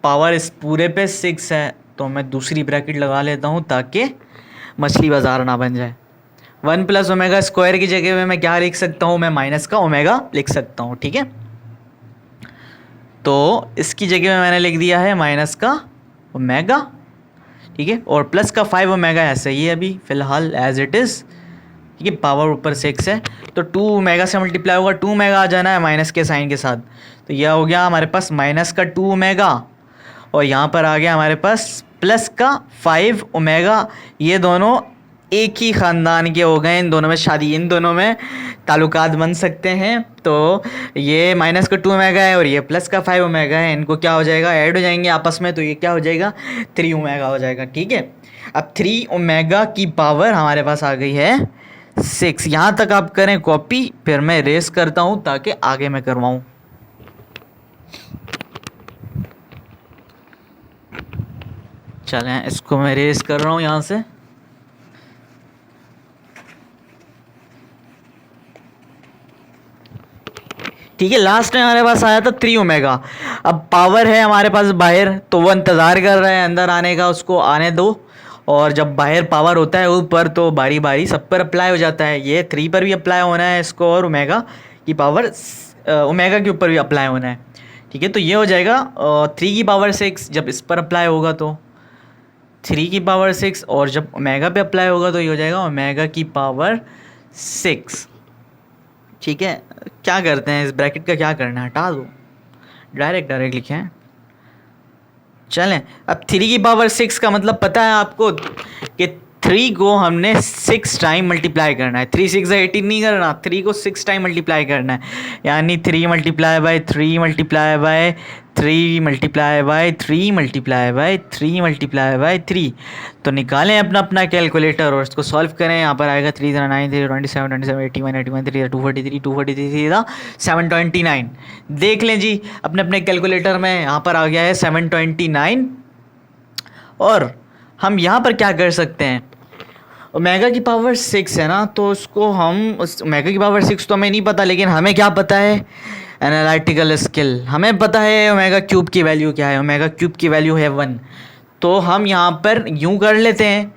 पावर इस पूरे पे 6 है, तो मैं दूसरी ब्रैकेट लगा लेता हूँ ताकि मछली बाजार ना बन जाए। 1 प्लस ओमेगा स्क्वायर की जगह में मैं क्या लिख सकता हूँ, मैं माइनस का ओमेगा लिख सकता हूँ। ठीक है, तो इसकी जगह में मैंने लिख दिया है माइनस का ओमेगा। ठीक है, और प्लस का 5 ओमेगा ऐसे ही है अभी फ़िलहाल एज इट इज़। ठीक है, पावर ऊपर 6 है, तो 2 ओमेगा से मल्टीप्लाई होगा, 2 ओमेगा आ जाना है माइनस के साइन के साथ, तो यह हो गया हमारे पास माइनस का 2 ओमेगा, और यहाँ पर आ गया हमारे पास प्लस का 5 ओमेगा। ये दोनों एक ही ख़ानदान के हो गए, इन दोनों में शादी, इन दोनों में ताल्लुकात बन सकते हैं। तो ये माइनस का 2 ओमेगा है और ये प्लस का 5 ओमेगा है, इनको क्या हो जाएगा, ऐड हो जाएंगे आपस में, तो ये क्या हो जाएगा, 3 ओमेगा हो जाएगा। ठीक है, अब 3 ओमेगा की पावर हमारे पास आ गई है 6। यहाँ तक आप करें कॉपी, फिर मैं रेस करता हूँ ताकि आगे मैं करवाऊँ। चलें इसको मैं रेस कर रहा हूँ यहाँ से। ठीक है, लास्ट में हमारे पास आया था 3 ओमेगा। अब पावर है हमारे पास बाहर, तो वो इंतज़ार कर रहा है अंदर आने का, उसको आने दो। और जब बाहर पावर होता है ऊपर तो बारी बारी सब पर अप्लाई हो जाता है। ये 3 पर भी अप्लाई होना है इसको, और ओमेगा की पावर ओमेगा के ऊपर भी अप्लाई होना है। ठीक है, तो ये हो जाएगा 3 की पावर 6 जब इस पर अप्लाई होगा तो 3 की पावर 6, और जब ओमेगा पे अप्लाई होगा तो ये हो जाएगा ओमेगा की पावर 6। ठीक है, क्या करते हैं, इस ब्रैकेट का क्या करना है, हटा दो, डायरेक्ट लिखे हैं। चलें, अब 3 की पावर 6 का मतलब पता है आपको कि 3 को हमने 6 टाइम मल्टीप्लाई करना है। 3 6 18 नहीं करना, 3 को 6 टाइम मल्टीप्लाई करना है। यानी 3 multiply by 3 multiply by 3 multiply by 3 multiply by 3 multiply by 3। तो निकालें अपना अपना कैलकुलेटर और इसको सॉल्व करें। यहाँ पर आएगा 3 9 3 27 27 81 81 3 243 243 729। देख लें जी अपने अपने कैलकुलेटर में, यहाँ पर आ गया है 729। और हम यहाँ पर क्या कर सकते हैं, ओमेगा की पावर 6 है ना, तो उसको हम उस ओमेगा की पावर 6 तो हमें नहीं पता, लेकिन हमें क्या पता है, एनालिटिकल स्किल हमें पता है ओमेगा क्यूब की वैल्यू क्या है। ओमेगा क्यूब की वैल्यू है 1। तो हम यहाँ पर यूँ कर लेते हैं,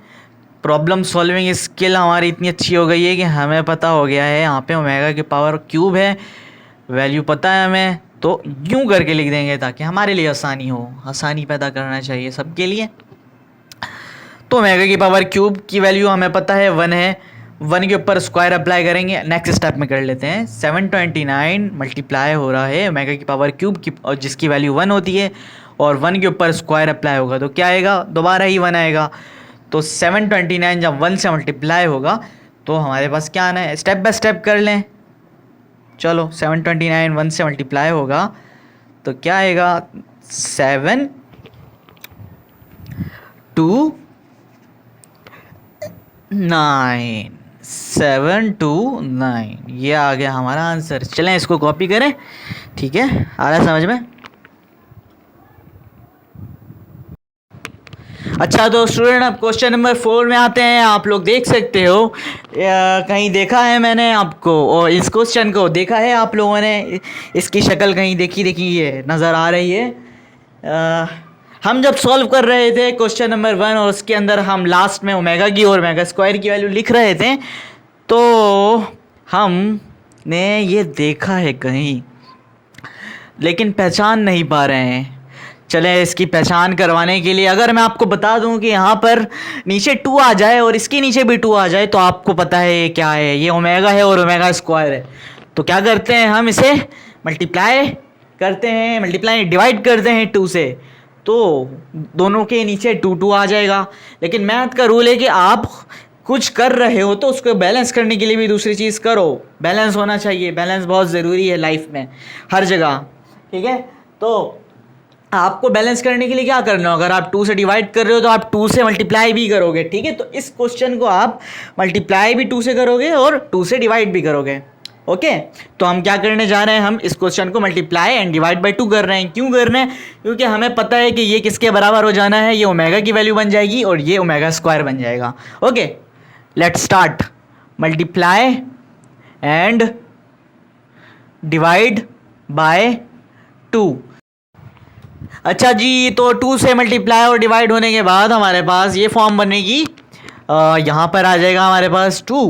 प्रॉब्लम सॉल्विंग स्किल हमारी इतनी अच्छी हो गई है कि हमें पता हो गया है यहाँ पे ओमेगा की पावर क्यूब है, वैल्यू पता है हमें, तो यूँ करके लिख देंगे ताकि हमारे लिए आसानी हो। आसानी पैदा करना चाहिए सबके लिए। तो ओमेगा की पावर क्यूब की वैल्यू हमें पता है 1 है। 1 के ऊपर स्क्वायर अप्लाई करेंगे, नेक्स्ट स्टेप में कर लेते हैं। 729 मल्टीप्लाई हो रहा है ओमेगा की पावर क्यूब की, और जिसकी वैल्यू 1 होती है, और 1 के ऊपर स्क्वायर अप्लाई होगा तो क्या आएगा, दोबारा ही 1 आएगा। तो 729 जब 1 से मल्टीप्लाई होगा तो हमारे पास क्या आना है, स्टेप बाय स्टेप कर लें। चलो 729 1 से मल्टीप्लाई होगा तो क्या आएगा, 7 2 9 7 2 9, ये आ गया हमारा आंसर। चलें इसको कॉपी करें। ठीक है, आ रहा है समझ में। अच्छा तो स्टूडेंट अब क्वेश्चन नंबर 4 में आते हैं। आप लोग देख सकते हो, कहीं देखा है मैंने आपको, और इस क्वेश्चन को देखा है आप लोगों ने, इसकी शक्ल कहीं देखी है, नज़र आ रही है। हम जब सॉल्व कर रहे थे क्वेश्चन नंबर 1 और उसके अंदर हम लास्ट में ओमेगा की और ओमेगा स्क्वायर की वैल्यू लिख रहे थे, तो हमने ये देखा है कहीं, लेकिन पहचान नहीं पा रहे हैं। चलें इसकी पहचान करवाने के लिए अगर मैं आपको बता दूं कि यहाँ पर नीचे 2 आ जाए और इसके नीचे भी 2 आ जाए तो आपको पता है ये क्या है, ये ओमेगा है और ओमेगा स्क्वायर है। तो क्या करते हैं, हम इसे मल्टीप्लाई करते हैं, मल्टीप्लाई डिवाइड करते हैं 2 से, तो दोनों के नीचे 2 2 आ जाएगा। लेकिन मैथ का रूल है कि आप कुछ कर रहे हो तो उसको बैलेंस करने के लिए भी दूसरी चीज़ करो। बैलेंस होना चाहिए, बैलेंस बहुत ज़रूरी है लाइफ में, हर जगह। ठीक है, तो आपको बैलेंस करने के लिए क्या करना हो, अगर आप 2 से डिवाइड कर रहे हो तो आप 2 से मल्टीप्लाई भी करोगे। ठीक है, तो इस क्वेश्चन को आप मल्टीप्लाई भी 2 से करोगे और 2 से डिवाइड भी करोगे। ओके, तो हम क्या करने जा रहे हैं, हम इस क्वेश्चन को मल्टीप्लाई एंड डिवाइड बाय 2 कर रहे हैं। क्यों कर रहे हैं, क्योंकि हमें पता है कि ये किसके बराबर हो जाना है, ये ओमेगा की वैल्यू बन जाएगी और ये ओमेगा स्क्वायर बन जाएगा। Okay, let's start. Multiply and divide by 2। अच्छा जी, तो 2 से मल्टीप्लाई और डिवाइड होने के बाद हमारे पास ये फॉर्म बनेगी। यहाँ पर आ जाएगा हमारे पास 2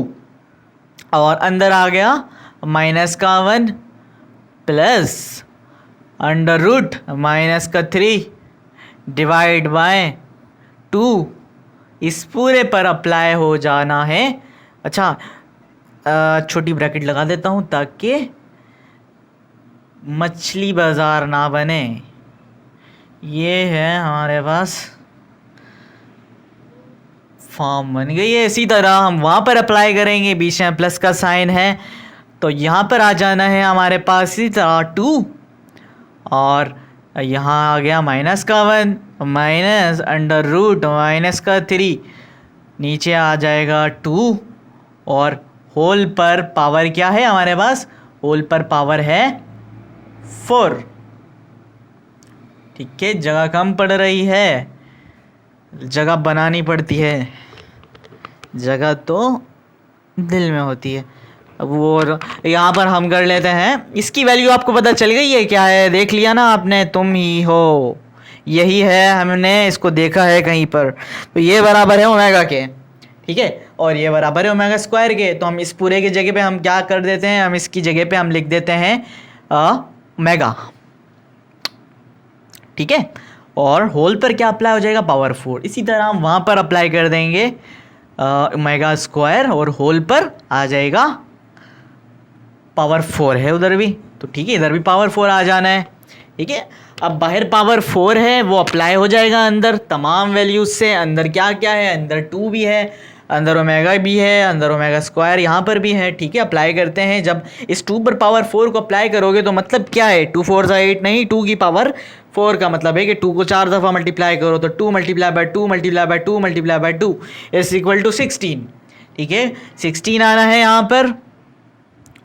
और अंदर आ गया माइनस का 1 प्लस अंडर रूट माइनस का 3 डिवाइड बाय 2। इस पूरे पर अप्लाई हो जाना है। अच्छा, छोटी ब्रैकेट लगा देता हूँ ताकि मछली बाजार ना बने। ये है हमारे पास फॉर्म बन गई है। इसी तरह हम वहाँ पर अप्लाई करेंगे, बीच में प्लस का साइन है तो यहाँ पर आ जाना है हमारे पास इसी तरह 2 और यहाँ आ गया माइनस का 1 माइनस अंडर रूट माइनस का 3, नीचे आ जाएगा 2 और होल पर पावर क्या है हमारे पास, होल पर पावर है 4। ठीक है, जगह कम पड़ रही है जगह बनानी पड़ती है, जगह तो दिल में होती है। अब वो यहाँ पर हम कर लेते हैं, इसकी वैल्यू आपको पता चल गई है क्या है, देख लिया ना आपने, तुम ही हो, यही है, हमने इसको देखा है कहीं पर। तो ये बराबर है ओमेगा के, ठीक है, और ये बराबर है ओमेगा स्क्वायर के। तो हम इस पूरे की जगह पे हम क्या कर देते हैं, हम इसकी जगह पे हम लिख देते हैं ओमेगा, ठीक है। और होल पर क्या अप्लाई हो जाएगा, पावर 4। इसी तरह हम वहाँ पर अप्लाई कर देंगे ओमेगा स्क्वायर, और होल पर आ जाएगा पावर 4 है उधर भी, तो ठीक है, इधर भी पावर 4 आ जाना है, ठीक है। अब बाहर पावर 4 है, वो अप्लाई हो जाएगा अंदर तमाम वैल्यूज से। अंदर क्या क्या है, अंदर 2 भी है, अंदर ओमेगा भी है, अंदर ओमेगा स्क्वायर यहाँ पर भी है, ठीक है। अप्लाई करते हैं, जब इस 2 पर पावर 4 को अप्लाई करोगे तो मतलब क्या है, 2 4 8 नहीं, 2 की पावर 4 का मतलब है कि 2 को 4 दफ़ा मल्टीप्लाई करो तो 2 multiply by 2 multiply by 2 multiply by 2 is equal to 16, ठीक है। 16 आना है यहाँ पर,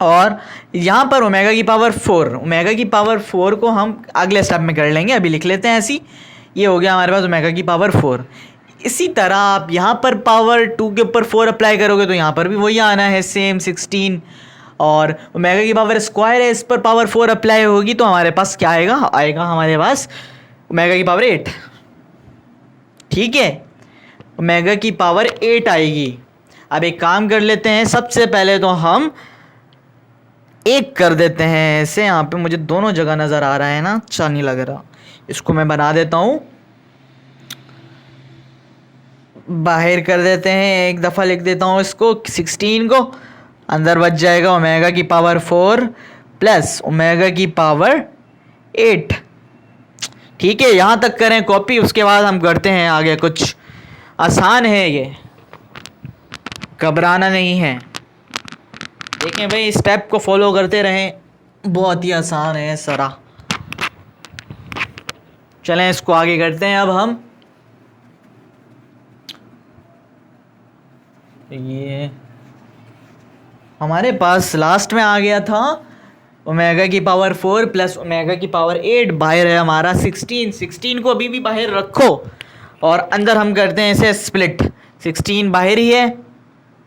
और यहाँ पर ओमेगा की पावर 4, ओमेगा की पावर 4 को हम अगले स्टेप में कर लेंगे, अभी लिख लेते हैं ऐसी। ये हो गया हमारे पास ओमेगा की पावर 4। इसी तरह आप यहाँ पर पावर 2 के ऊपर 4 अप्लाई करोगे तो यहाँ पर भी वही आना है, सेम 16। और ओमेगा की पावर स्क्वायर है, इस पर पावर 4 अप्लाई होगी तो हमारे पास क्या आएगा, आएगा हमारे पास ओमेगा की पावर 8, ठीक है। ओमेगा की पावर 8 आएगी। अब एक काम कर लेते हैं, सबसे पहले तो हम एक कर देते हैं ऐसे, यहाँ पे मुझे दोनों जगह नज़र आ रहा है ना, अच्छा नहीं लग रहा, इसको मैं बना देता हूँ, बाहर कर देते हैं, एक दफ़ा लिख देता हूँ इसको 16 को, अंदर बच जाएगा ओमेगा की पावर 4 प्लस ओमेगा की पावर 8, ठीक है। यहाँ तक करें कॉपी, उसके बाद हम करते हैं आगे, कुछ आसान है ये, घबराना नहीं है। देखें भाई, स्टेप को फॉलो करते रहें, बहुत ही आसान है सरा। चलें इसको आगे करते हैं अब हम। ये हमारे पास लास्ट में आ गया था ओमेगा की पावर 4 प्लस ओमेगा की पावर 8, बाहर है हमारा 16। 16 को अभी भी बाहर रखो, और अंदर हम करते हैं इसे स्प्लिट। 16 बाहर ही है,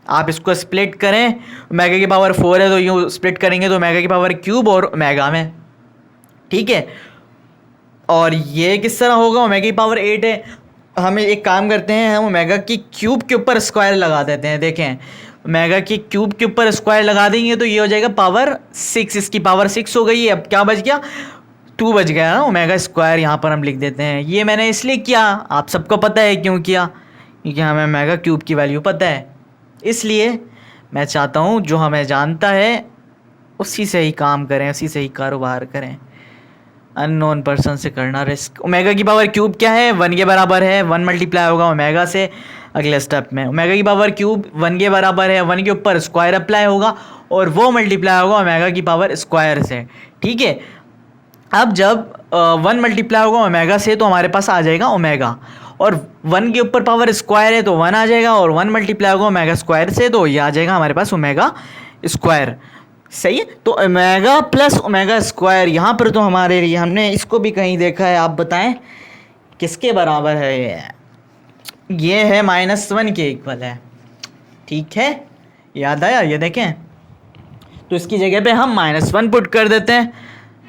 आप इसको स्प्लिट करें, ओमेगा की पावर 4 है तो यूँ स्प्लिट करेंगे तो ओमेगा की पावर क्यूब और ओमेगा में, ठीक है। और ये किस तरह होगा, ओमेगा की पावर 8 है, हम एक काम करते हैं, हम ओमेगा की क्यूब के ऊपर स्क्वायर लगा देते हैं। देखें, ओमेगा की क्यूब के ऊपर स्क्वायर लगा देंगे तो ये हो जाएगा पावर 6, इसकी पावर 6 हो गई है। अब क्या बच गया, 2 बच गया ना, ओमेगा स्क्वायर यहाँ पर हम लिख देते हैं। ये मैंने इसलिए किया, आप सबको पता है क्यों किया, क्योंकि हमें ओमेगा क्यूब की वैल्यू पता है, इसलिए मैं चाहता हूँ जो हमें जानता है उसी से ही काम करें, उसी से ही कारोबार करें, अननोन पर्सन से करना रिस्क। ओमेगा की पावर क्यूब क्या है, 1 के बराबर है, 1 मल्टीप्लाई होगा ओमेगा से अगले स्टेप में। ओमेगा की पावर क्यूब 1 के बराबर है, 1 के ऊपर स्क्वायर अप्लाई होगा और वो मल्टीप्लाई होगा ओमेगा की पावर स्क्वायर से, ठीक है। अब जब 1 मल्टीप्लाई होगा ओमेगा से तो हमारे पास आ जाएगा ओमेगा, और 1 के ऊपर पावर स्क्वायर है तो 1 आ जाएगा, और 1 मल्टीप्लाई होगा ओमेगा स्क्वायर से तो ये आ जाएगा हमारे पास ओमेगा स्क्वायर, सही है। तो ओमेगा प्लस ओमेगा स्क्वायर यहाँ पर तो हमारे लिए, हमने इसको भी कहीं देखा है, आप बताएं किसके बराबर है ये है -1 के इक्वल है, ठीक है, याद आया, ये देखें। तो इसकी जगह पे हम -1 पुट कर देते हैं,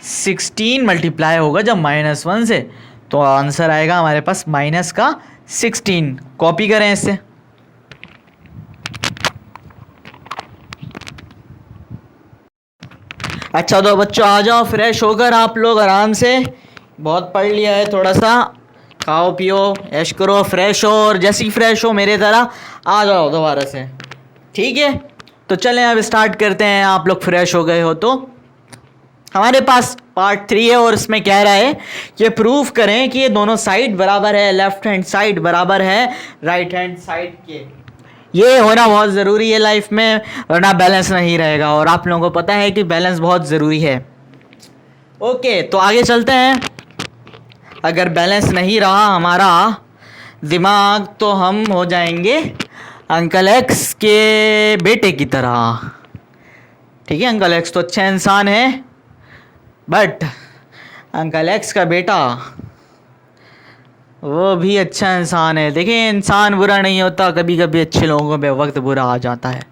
16 मल्टीप्लाई होगा जब -1 से तो आंसर आएगा हमारे पास -16। कॉपी करें इससे, अच्छा तो बच्चों आ जाओ, फ्रेश होकर आप लोग आराम से, बहुत पढ़ लिया है, थोड़ा सा खाओ पियो ऐश करो, फ्रेश हो, और जैसे ही फ्रेश हो मेरे तरह आ जाओ दोबारा से, ठीक है। तो चलें अब स्टार्ट करते हैं, आप लोग फ्रेश हो गए हो तो हमारे पास पार्ट 3 है, और इसमें कह रहा है कि प्रूफ करें कि ये दोनों साइड बराबर है, लेफ्ट हैंड साइड बराबर है राइट हैंड साइड के। ये होना बहुत ज़रूरी है लाइफ में, वरना बैलेंस नहीं रहेगा, और आप लोगों को पता है कि बैलेंस बहुत ज़रूरी है। ओके, तो आगे चलते हैं। अगर बैलेंस नहीं रहा हमारा दिमाग तो हम हो जाएंगे अंकल एक्स के बेटे की तरह, ठीक है। अंकल एक्स तो अच्छा इंसान है, बट अंकल एक्स का बेटा वो भी अच्छा इंसान है। देखिए इंसान बुरा नहीं होता, कभी कभी अच्छे लोगों पे वक्त बुरा आ जाता है।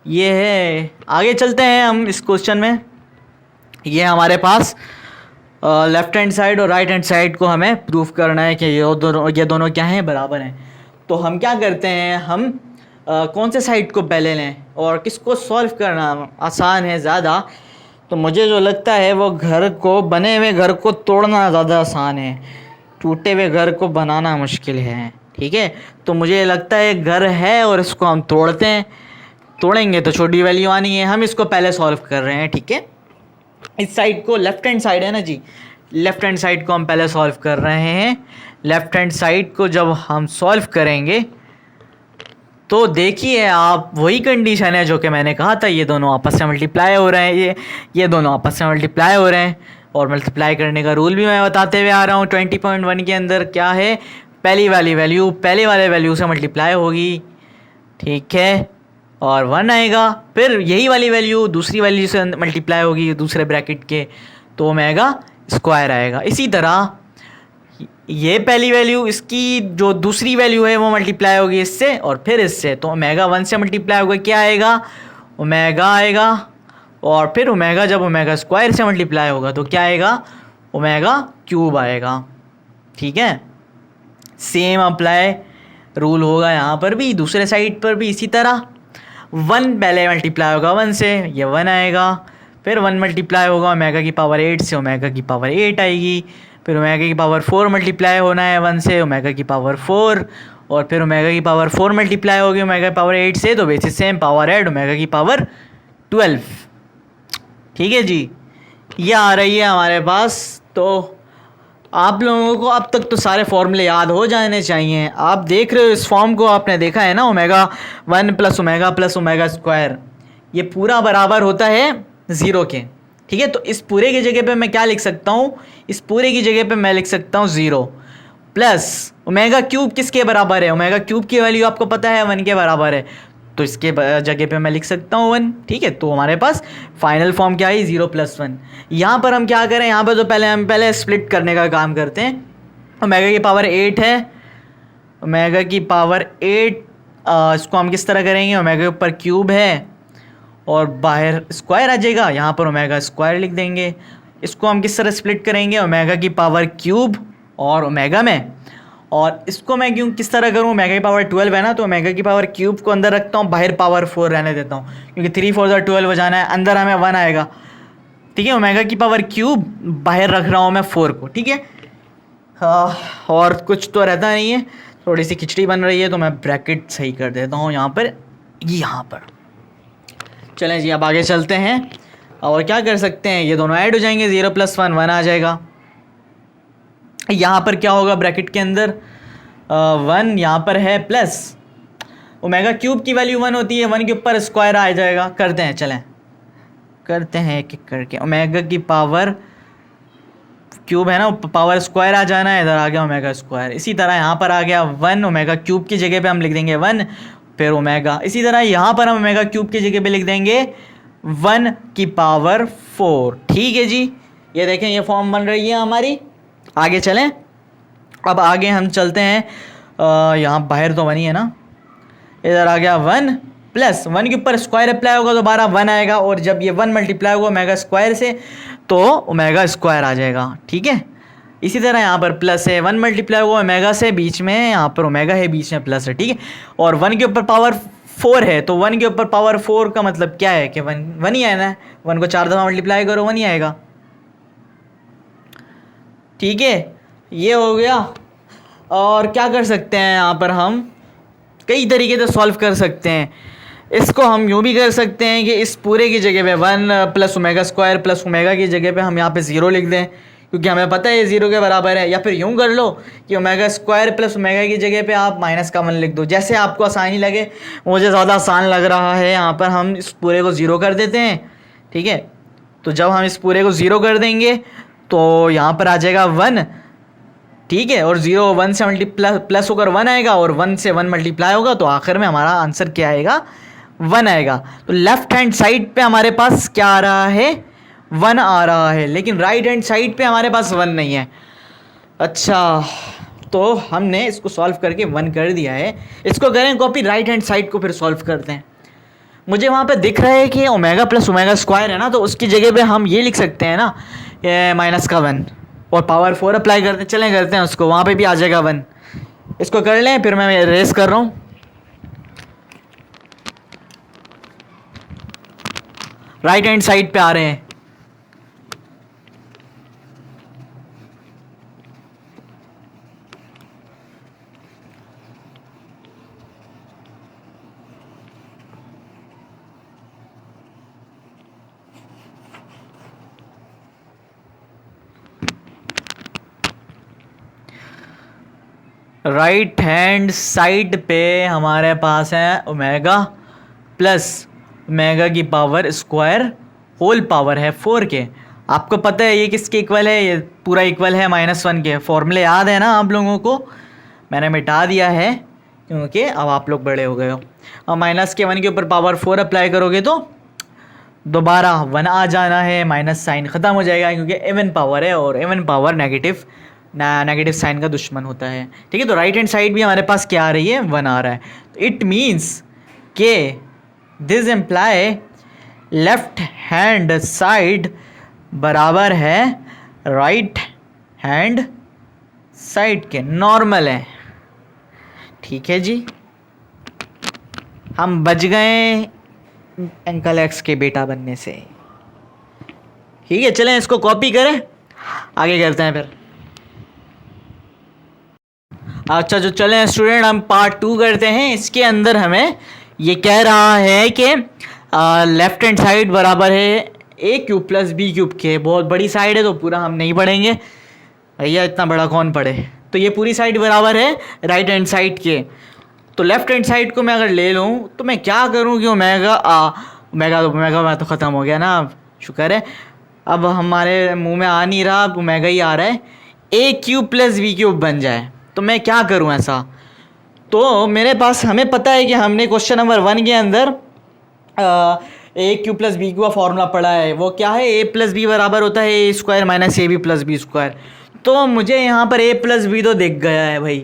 ये है, आगे चलते हैं हम इस क्वेश्चन में। ये हमारे पास लेफ्ट हैंड साइड और राइट हैंड साइड को हमें प्रूफ करना है कि ये दोनों क्या हैं, बराबर हैं। तो हम क्या करते हैं, हम कौन से साइड को पहले लें और किसको सॉल्व करना आसान है ज़्यादा। तो मुझे जो लगता है वो घर को, बने हुए घर को तोड़ना ज़्यादा आसान है, टूटे हुए घर को बनाना मुश्किल है। ठीक है, तो मुझे लगता है घर है और इसको हम तोड़ते हैं। तोड़ेंगे तो छोटी वैल्यू आनी है, हम इसको पहले सॉल्व कर रहे हैं। ठीक है, इस साइड को, लेफ्ट हैंड साइड है ना जी, लेफ्ट हैंड साइड को हम पहले सॉल्व कर रहे हैं। लेफ्ट हैंड साइड को जब हम सॉल्व करेंगे तो देखिए आप, वही कंडीशन है जो कि मैंने कहा था, ये दोनों आपस में मल्टीप्लाई हो रहे हैं, ये दोनों आपस में मल्टीप्लाई हो रहे हैं। और मल्टीप्लाई करने का रूल भी मैं बताते हुए आ रहा हूँ। 20.1 के अंदर क्या है, पहली वाली वैल्यू पहले वाले वैल्यू से मल्टीप्लाई होगी, ठीक है, और 1 आएगा। फिर यही वाली वैल्यू दूसरी वैल्यू से मल्टीप्लाई होगी दूसरे ब्रैकेट के, तो ओमेगा स्क्वायर आएगा। इसी तरह ये पहली वैल्यू, इसकी जो दूसरी वैल्यू है वो मल्टीप्लाई होगी इससे और फिर इससे, तो ओमेगा 1 से मल्टीप्लाई होगा, क्या आएगा, ओमेगा आएगा। और फिर ओमेगा जब ओमेगा स्क्वायर से मल्टीप्लाई होगा तो क्या आएगा, ओमेगा क्यूब आएगा। ठीक है, सेम अप्लाई रूल होगा यहाँ पर भी, दूसरे साइड पर भी इसी तरह। 1 पहले मल्टीप्लाई होगा 1 से, ये 1 आएगा। फिर 1 मल्टीप्लाई होगा ओमेगा की पावर 8 से, ओमेगा की पावर 8 आएगी। फिर ओमेगा की पावर 4 मल्टीप्लाई होना है 1 से, ओमेगा की पावर 4। और फिर ओमेगा की पावर 4 मल्टीप्लाई होगी ओमेगा की पावर 8 से, तो basis same power add omega की पावर 12। ठीक है जी, ये आ रही है हमारे पास। तो आप लोगों को अब तक तो सारे फॉर्मूले याद हो जाने चाहिए। आप देख रहे हो इस फॉर्म को, आपने देखा है ना, ओमेगा 1 प्लस ओमेगा स्क्वायर, ये पूरा बराबर होता है 0 के। ठीक है, तो इस पूरे की जगह पे मैं क्या लिख सकता हूँ, इस पूरे की जगह पे मैं लिख सकता हूँ 0 प्लस ओमेगा क्यूब किसके बराबर है, ओमेगा क्यूब की वैल्यू आपको पता है 1 के बराबर है, तो इसके जगह पे मैं लिख सकता हूँ 1। ठीक है, तो हमारे पास फाइनल फॉर्म क्या है, 0 + 1। यहाँ पर हम क्या करें, यहाँ पर तो हम पहले स्प्लिट करने का काम करते हैं। ओमेगा की पावर 8 है, ओमेगा की पावर 8, इसको हम किस तरह करेंगे, ओमेगा के ऊपर क्यूब है और बाहर स्क्वायर आ जाएगा, यहाँ पर ओमेगा स्क्वायर लिख देंगे। इसको हम किस तरह स्प्लिट करेंगे, ओमेगा की पावर क्यूब और ओमेगा में, और इसको मैं क्यों किस तरह करूँ, ओमेगा की पावर 12 है ना, तो ओमेगा की पावर क्यूब को अंदर रखता हूँ, बाहर पावर 4 रहने देता हूँ, क्योंकि 3 4 12 हो जाना है, अंदर हमें 1 आएगा। ठीक है, ओमेगा की पावर क्यूब, बाहर रख रहा हूँ मैं 4 को। ठीक है, और कुछ तो रहता नहीं है, थोड़ी सी खिचड़ी बन रही है, तो मैं ब्रैकेट सही कर देता हूँ यहाँ पर। चलें जी, अब आगे चलते हैं और क्या कर सकते हैं, ये दोनों ऐड हो जाएंगे, 0 + 1 1 आ जाएगा। यहाँ पर क्या होगा, ब्रैकेट के अंदर 1 यहाँ पर है प्लस ओमेगा क्यूब की वैल्यू 1 होती है, 1 के ऊपर स्क्वायर आ जाएगा। करते हैं, चलें करते हैं एक एक करके। ओमेगा की पावर क्यूब है ना, पावर स्क्वायर आ जाना है, इधर आ गया ओमेगा स्क्वायर। इसी तरह यहाँ पर आ गया 1, ओमेगा क्यूब की जगह पे हम लिख देंगे 1, फिर ओमेगा। इसी तरह यहाँ पर हम ओमेगा क्यूब की जगह पे लिख देंगे 1 की पावर 4। ठीक है जी, ये देखें ये फॉर्म बन रही है हमारी। आगे चलें, अब आगे हम चलते हैं, यहाँ बाहर तो 1 ही है ना, इधर आ गया 1 प्लस 1 के ऊपर स्क्वायर अप्लाई होगा, दोबारा 1 आएगा, और जब ये 1 मल्टीप्लाई होगा ओमेगा स्क्वायर से तो ओमेगा स्क्वायर आ जाएगा। ठीक है, इसी तरह यहाँ पर प्लस है, 1 मल्टीप्लाई होगा ओमेगा से, बीच में यहाँ पर ओमेगा है, बीच में प्लस है। ठीक है, और 1 के ऊपर पावर 4 है, तो 1 के ऊपर पावर 4 का मतलब क्या है कि 1 ही आना है, 1 को 4 दफ़ा मल्टीप्लाई करो 1 ही आएगा। ठीक है, ये हो गया। और क्या कर सकते हैं, यहाँ पर हम कई तरीके से सॉल्व कर सकते हैं। इसको हम यूँ भी कर सकते हैं कि इस पूरे की जगह पे 1 plus omega square plus omega की जगह पे हम यहाँ पे 0 लिख दें, क्योंकि हमें पता है ये 0 के बराबर है। या फिर यूँ कर लो कि ओमेगा स्क्वायर प्लस ओमेगा की जगह पे आप माइनस का 1 लिख दो, जैसे आपको आसानी लगे। मुझे ज़्यादा आसान लग रहा है, यहाँ पर हम इस पूरे को 0 कर देते हैं। ठीक है, तो जब हम इस पूरे को 0 कर देंगे तो यहाँ पर आ जाएगा 1। ठीक है, और 0 1 से प्लस होकर 1 आएगा, और 1 से 1 मल्टीप्लाई होगा, तो आखिर में हमारा आंसर क्या आएगा, 1 आएगा। तो लेफ्ट हैंड साइड पे हमारे पास क्या आ रहा है, 1 आ रहा है, लेकिन राइट हैंड साइड पे हमारे पास 1 नहीं है। अच्छा, तो हमने इसको सॉल्व करके 1 कर दिया है। इसको करें कॉपी, राइट हैंड साइड को फिर सॉल्व करते हैं। मुझे वहाँ पे दिख रहा है कि ओमेगा प्लस ओमेगा स्क्वायर है ना, तो उसकी जगह पे हम ये लिख सकते हैं ना, माइनस का 1 और पावर 4 अप्लाई करते हैं। चलें करते हैं उसको, वहाँ पे भी आ जाएगा 1। इसको कर लें, फिर मैं रेस कर रहा हूँ। राइट हैंड साइड पे आ रहे हैं। राइट हैंड साइड पे हमारे पास है ओमेगा प्लस ओमेगा की पावर स्क्वायर होल पावर है 4 के। आपको पता है ये किसके इक्वल है? ये पूरा इक्वल है -1 के। फॉर्मूले याद है ना आप लोगों को? मैंने मिटा दिया है क्योंकि अब आप लोग बड़े हो गए हो। अब माइनस के 1 के ऊपर पावर 4 अप्लाई करोगे तो दोबारा 1 आ जाना है, माइनस साइन ख़त्म हो जाएगा क्योंकि इवन पावर है और इवन पावर नेगेटिव साइन का दुश्मन होता है। ठीक है, तो राइट हैंड साइड भी हमारे पास क्या आ रही है? 1 आ रहा है। तो इट मीन्स के this imply left hand side बराबर है राइट हैंड साइड के, नॉर्मल है। ठीक है जी, हम बच गए अंकल एक्स के बेटा बनने से। ठीक है, चलें इसको कॉपी करें, आगे करते हैं फिर। अच्छा, जो चलें स्टूडेंट, हम पार्ट 2 करते हैं। इसके अंदर हमें ये कह रहा है कि लेफ्ट हैंड साइड बराबर है a³ प्लस b³ के। बहुत बड़ी साइड है तो पूरा हम नहीं पढ़ेंगे भैया, इतना बड़ा कौन पढ़े। तो ये पूरी साइड बराबर है राइट हैंड साइड के। तो लेफ्ट हैंड साइड को मैं अगर ले लूँ तो मैं क्या करूँ कि ओमेगा में तो ख़त्म हो गया ना, अब शुक्र है। अब हमारे मुंह में आ नहीं रहा, अब ओमेगा ही आ रहा है। a³ प्लस b³ बन जाए तो मैं क्या करूं ऐसा? तो मेरे पास, हमें पता है कि हमने क्वेश्चन नंबर 1 के अंदर a³ प्लस b³ का फॉर्मूला पढ़ा है। वो क्या है? a प्लस बी बराबर होता है a square minus ab plus b square. तो मुझे यहाँ पर a प्लस बी तो दिख गया है भाई,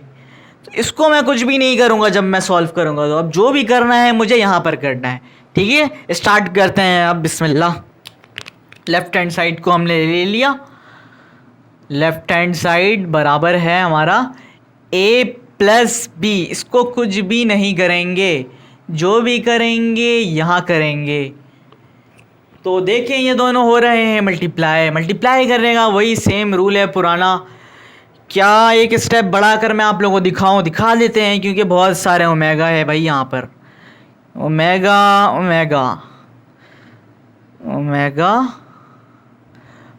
तो इसको मैं कुछ भी नहीं करूँगा जब मैं सॉल्व करूँगा। तो अब जो भी करना है मुझे यहाँ पर करना है। ठीक है, स्टार्ट करते हैं अब, बिस्मिल्लाह। लेफ्ट हैंड साइड को हमने ले लिया। लेफ्ट हैंड साइड बराबर है हमारा a प्लस बी। इसको कुछ भी नहीं करेंगे, जो भी करेंगे यहाँ करेंगे। तो देखें ये दोनों हो रहे हैं मल्टीप्लाई करने का वही सेम रूल है पुराना। क्या एक स्टेप बढ़ाकर मैं आप लोगों को दिखा देते हैं, क्योंकि बहुत सारे ओमेगा है भाई यहाँ पर। ओमेगा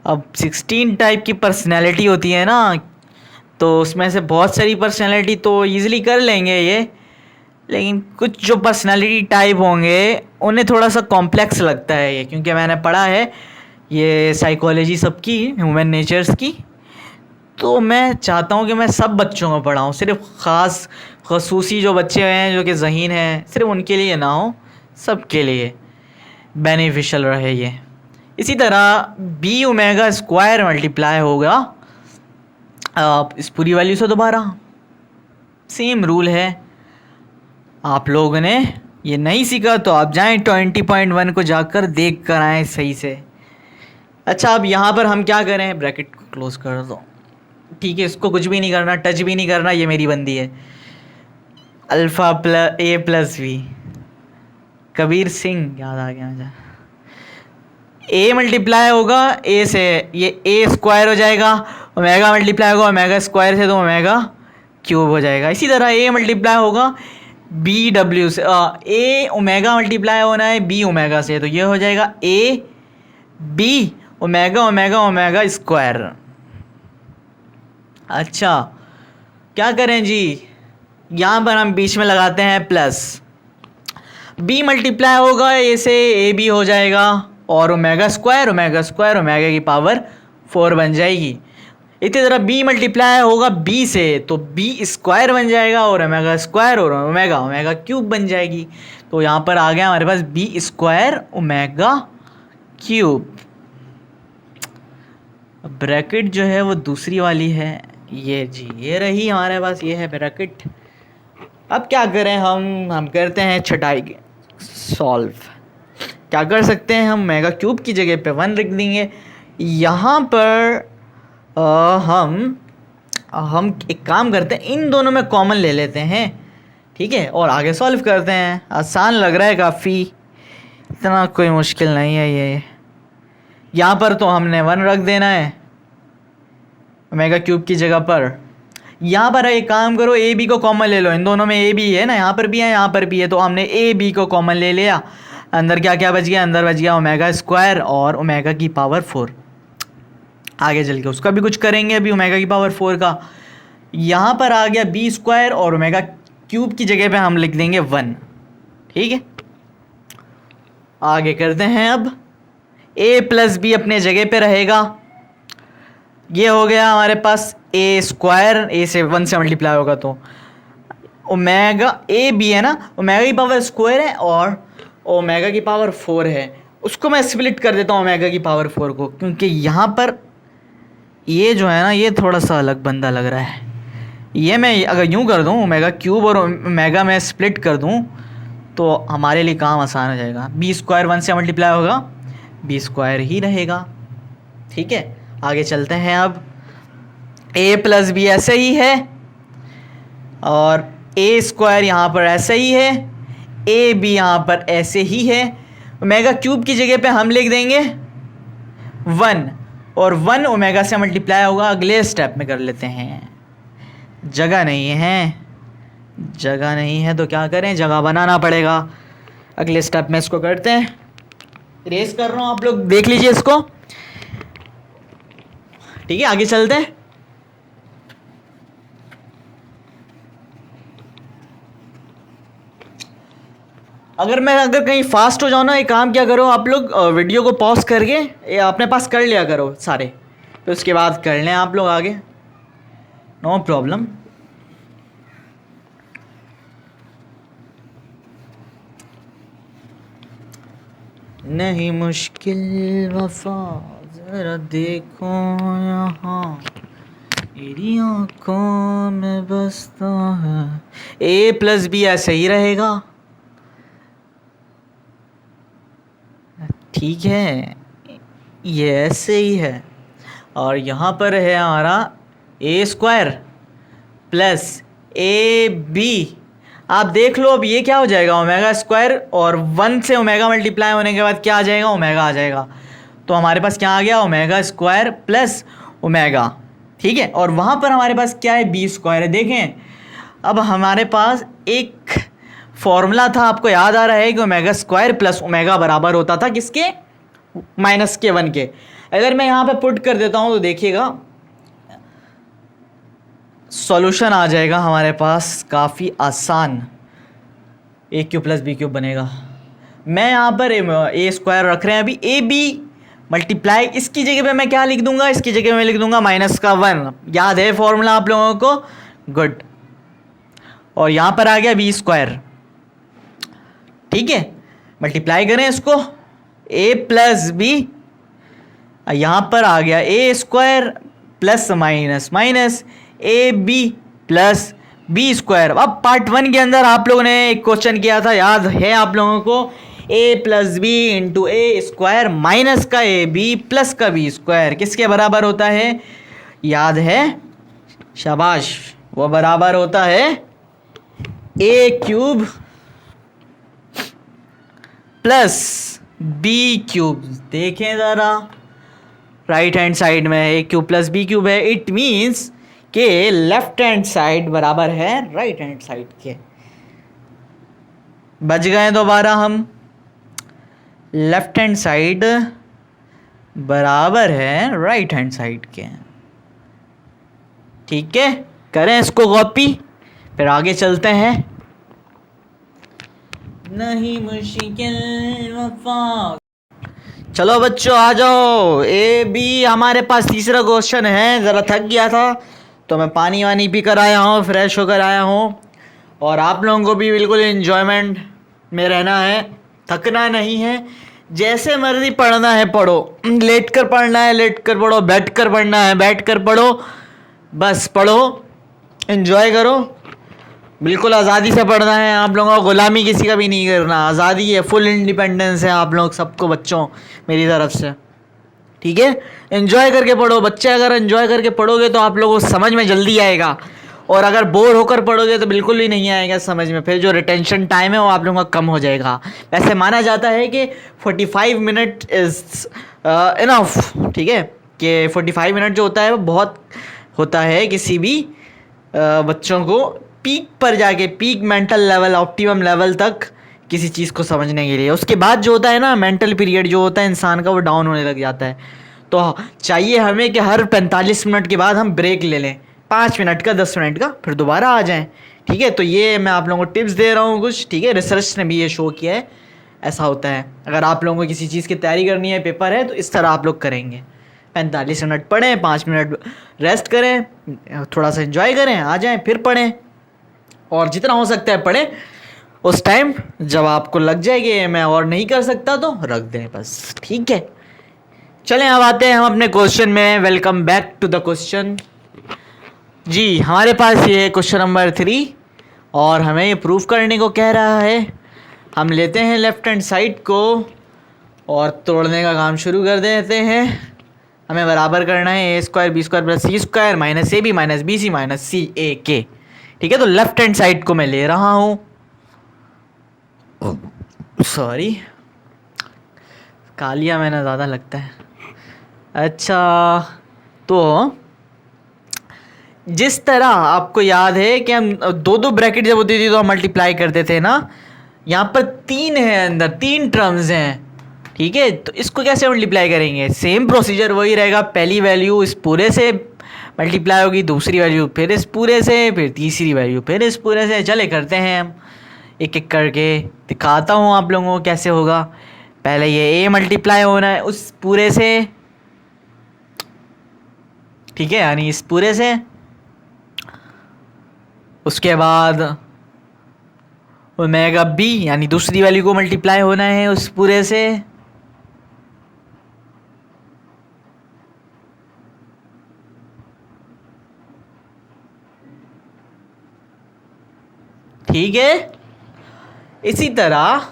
अब 16 टाइप की पर्सनैलिटी होती है ना, तो उसमें से बहुत सारी पर्सनैलिटी तो ईज़िली कर लेंगे ये, लेकिन कुछ जो पर्सनैलिटी टाइप होंगे उन्हें थोड़ा सा कॉम्प्लेक्स लगता है ये, क्योंकि मैंने पढ़ा है ये साइकोलॉजी सबकी, ह्यूमन नेचर्स की। तो मैं चाहता हूँ कि मैं सब बच्चों को पढ़ाऊँ, सिर्फ खसूसी जो बच्चे हैं जो कि ज़हीन हैं सिर्फ उनके लिए ना हो, सब के लिए बेनिफिशियल रहे ये। इसी तरह b ओमेगा स्क्वायर मल्टीप्लाई होगा इस पूरी वैल्यू से दोबारा। सेम रूल है। आप लोगों ने ये नहीं सीखा तो आप जाएं 20.1 को जाकर देख कर आएँ सही से। अच्छा, अब यहाँ पर हम क्या करें? ब्रैकेट को क्लोज कर दो। ठीक है, इसको कुछ भी नहीं करना, टच भी नहीं करना, ये मेरी बंदी है। Alpha plus a plus b, Kabir Singh याद आ गया मुझे। a मल्टीप्लाई होगा a से, ये a स्क्वायर हो जाएगा। ओमेगा मल्टीप्लाई होगा ओमेगा स्क्वायर से, तो ओमेगा क्यूब हो जाएगा। इसी तरह a मल्टीप्लाई होगा BW से, a ओमेगा मल्टीप्लाई होना है b ओमेगा से, तो ये हो जाएगा a b omega omega omega square. अच्छा, क्या करें जी? यहाँ पर हम बीच में लगाते हैं प्लस। b मल्टीप्लाई होगा a से, a b हो जाएगा, और ओमेगा स्क्वायर ओमेगा की पावर 4 बन जाएगी। इसी तरह b मल्टीप्लाई होगा b से, तो b स्क्वायर बन जाएगा, और ओमेगा स्क्वायर और ओमेगा क्यूब बन जाएगी। तो यहाँ पर आ गया हमारे पास b square omega cube. Bracket जो है वो दूसरी वाली है, ये जी, ये रही हमारे पास, ये है ब्रैकेट। अब क्या करें हम करते हैं छटाई के सॉल्व। क्या कर सकते हैं हम, मेगा क्यूब की जगह पे 1 लिख देंगे। यहाँ पर हम एक काम करते हैं, इन दोनों में कॉमन ले लेते हैं, ठीक है, और आगे सॉल्व करते हैं। आसान लग रहा है काफ़ी, इतना कोई मुश्किल नहीं है ये। यहाँ पर तो हमने 1 रख देना है ओमेगा क्यूब की जगह पर। यहाँ पर एक काम करो, ए बी को कॉमन ले लो, इन दोनों में ए बी है ना, यहाँ पर भी है यहाँ पर भी है, तो हमने ए बी को कॉमन ले लिया। अंदर क्या क्या बच गया, अंदर बच गया ओमेगा स्क्वायर और ओमेगा की पावर 4। आगे चल के उसका भी कुछ करेंगे अभी, ओमेगा की पावर 4 का। यहाँ पर आ गया बी स्क्वायर और ओमेगा क्यूब की जगह पे हम लिख देंगे 1, ठीक है। आगे करते हैं अब, ए प्लस बी अपने जगह पे रहेगा। ये हो गया हमारे पास ए स्क्वायर, ए से 1 से मल्टीप्लाई होगा तो ओमेगा ए बी है ना, ओमेगा की पावर स्क्वायर है और ओमेगा की पावर 4 है। उसको मैं स्प्लिट कर देता हूँ ओमेगा की पावर 4 को, क्योंकि यहाँ पर ये जो है ना, ये थोड़ा सा अलग बंदा लग रहा है। ये मैं अगर यूँ कर दूँ, ओमेगा क्यूब और ओमेगा में स्प्लिट कर दूँ तो हमारे लिए काम आसान हो जाएगा। बी स्क्वायर 1 से मल्टीप्लाई होगा, बी स्क्वायर ही रहेगा, ठीक है। आगे चलते हैं अब, ए प्लस बी ऐसे ही है और ए स्क्वायर यहाँ पर ऐसे ही है, ए बी यहाँ पर ऐसे ही है। ओमेगा क्यूब की जगह पे हम लिख देंगे 1 और 1 ओमेगा से मल्टीप्लाई होगा। अगले स्टेप में कर लेते हैं, जगह नहीं है, जगह नहीं है तो क्या करें, जगह बनाना पड़ेगा। अगले स्टेप में इसको करते हैं, इरेज कर रहा हूँ, आप लोग देख लीजिए इसको, ठीक है। आगे चलते हैं, अगर कहीं फास्ट हो जाओ ना, एक काम क्या करो आप लोग, वीडियो को पॉज करके ये अपने पास कर लिया करो सारे, तो उसके बाद कर लें आप लोग आगे, नो प्रॉब्लम। नहीं मुश्किल वफा जरा देखो यहाँ, मेरी आँखों में बसता है। ए प्लस बी ऐसे ही रहेगा, ठीक है, ये ऐसे ही है। और यहाँ पर है हमारा a square plus a B. आप देख लो अब ये क्या हो जाएगा, ओमेगा स्क्वायर और 1 से ओमेगा मल्टीप्लाई होने के बाद क्या आ जाएगा, ओमेगा आ जाएगा। तो हमारे पास क्या आ गया, ओमेगा स्क्वायर प्लस ओमेगा, ठीक है। और वहाँ पर हमारे पास क्या है, बी स्क्वायर है। देखें अब हमारे पास एक फॉर्मूला था, आपको याद आ रहा है कि ओमेगा स्क्वायर प्लस ओमेगा बराबर होता था किसके, माइनस के 1 के। अगर मैं यहाँ पे पुट कर देता हूँ तो देखिएगा सॉल्यूशन आ जाएगा हमारे पास काफ़ी आसान, ए क्यूब प्लस बी क्यूब बनेगा। मैं यहाँ पर ए स्क्वायर रख रहे हैं अभी, ए बी मल्टीप्लाई, इसकी जगह पे मैं क्या लिख दूंगा, इसकी जगह में लिख दूंगा माइनस का 1। याद है फॉर्मूला आप लोगों को, गुड। और यहाँ पर आ गया बी स्क्वायर, ठीक है। मल्टीप्लाई करें इसको, ए प्लस बी, यहाँ पर आ गया a square plus minus minus a B plus b square. अब पार्ट 1 के अंदर आप लोगों ने एक क्वेश्चन किया था, याद है आप लोगों को, ए plus B into a square minus का ए बी प्लस का बी स्क्वायर किसके बराबर होता है, याद है, शाबाश, वो बराबर होता है ए क्यूब प्लस बी क्यूब। देखें ज़रा, राइट हैंड साइड में ए क्यूब प्लस बी क्यूब है, इट मीन्स के लेफ्ट हैंड साइड बराबर है राइट हैंड साइड के। बच गए दोबारा हम, लेफ्ट हैंड साइड बराबर है राइट हैंड साइड के, ठीक है। करें इसको कॉपी, फिर आगे चलते हैं। नहीं मुश्किल वफा, चलो बच्चों आ जाओ। ए बी हमारे पास तीसरा क्वेश्चन है। ज़रा थक गया था तो मैं पानी वानी पी कर आया हूँ, फ्रेश होकर आया हूँ, और आप लोगों को भी बिल्कुल एंजॉयमेंट में रहना है, थकना नहीं है। जैसे मर्जी पढ़ना है पढ़ो, लेट कर पढ़ना है लेट कर पढ़ो, बैठ कर पढ़ना है बैठ कर पढ़ो, बस पढ़ो, एंजॉय करो, बिल्कुल आज़ादी से पढ़ना है आप लोगों को, गुलामी किसी का भी नहीं करना, आज़ादी है, फुल इंडिपेंडेंस है आप लोग सबको, बच्चों मेरी तरफ से, ठीक है। एंजॉय करके पढ़ो बच्चे, अगर एंजॉय करके पढ़ोगे तो आप लोगों को समझ में जल्दी आएगा, और अगर बोर होकर पढ़ोगे तो बिल्कुल भी नहीं आएगा समझ में, फिर जो रिटेंशन टाइम है वो आप लोगों का कम हो जाएगा। वैसे माना जाता है कि 45 मिनट इज़ इनफ, ठीक है, कि 45 मिनट जो होता है वो बहुत होता है किसी भी बच्चों को पीक पर जाके, peak mental level, optimum level तक किसी चीज़ को समझने के लिए। उसके बाद जो होता है ना मेंटल पीरियड जो होता है इंसान का, वो डाउन होने लग जाता है। तो चाहिए हमें कि हर 45 मिनट के बाद हम ब्रेक ले लें, 5 मिनट का, 10 मिनट का, फिर दोबारा आ जाएं, ठीक है। तो ये मैं आप लोगों को टिप्स दे रहा हूँ कुछ, ठीक है, रिसर्च ने भी ये शो किया है ऐसा होता है। अगर आप लोगों को किसी चीज़ की तैयारी करनी है, पेपर है, तो इस तरह आप लोग करेंगे, 45 मिनट पढ़ें, 5 मिनट रेस्ट करें, थोड़ा सा एंजॉय करें, आ जाएं, फिर पढ़ें, और जितना हो सकता है पढ़ें। उस टाइम जब आपको लग जाए कि मैं और नहीं कर सकता तो रख दें बस, ठीक है। चलें अब आते हैं हम अपने क्वेश्चन में। Welcome back to the question. जी हमारे पास ये क्वेश्चन नंबर 3 और हमें ये प्रूफ करने को कह रहा है। हम लेते हैं लेफ्ट हैंड साइड को और तोड़ने का काम शुरू कर देते हैं। हमें बराबर करना है a square b square plus c square minus a b minus b c minus c a के, ठीक है। तो लेफ्ट हैंड साइड को मैं ले रहा हूँ, सॉरी कालिया मैंने ज़्यादा लगता है। अच्छा, तो जिस तरह आपको याद है कि हम दो दो ब्रैकेट जब होती थी तो हम मल्टीप्लाई करते थे ना, यहाँ पर 3 है, अंदर 3 टर्म्स हैं, ठीक है। तो इसको कैसे मल्टीप्लाई करेंगे? सेम प्रोसीजर वही रहेगा, पहली वैल्यू इस पूरे से मल्टीप्लाई होगी, दूसरी वैल्यू फिर इस पूरे से, फिर तीसरी वैल्यू फिर इस पूरे से। चले करते हैं हम एक एक करके, दिखाता हूँ आप लोगों को कैसे होगा। पहले ये ए मल्टीप्लाई होना है उस पूरे से, ठीक है, यानी इस पूरे से। उसके बाद ओमेगा बी यानी दूसरी वैल्यू को मल्टीप्लाई होना है उस पूरे से, ठीक है। इसी तरह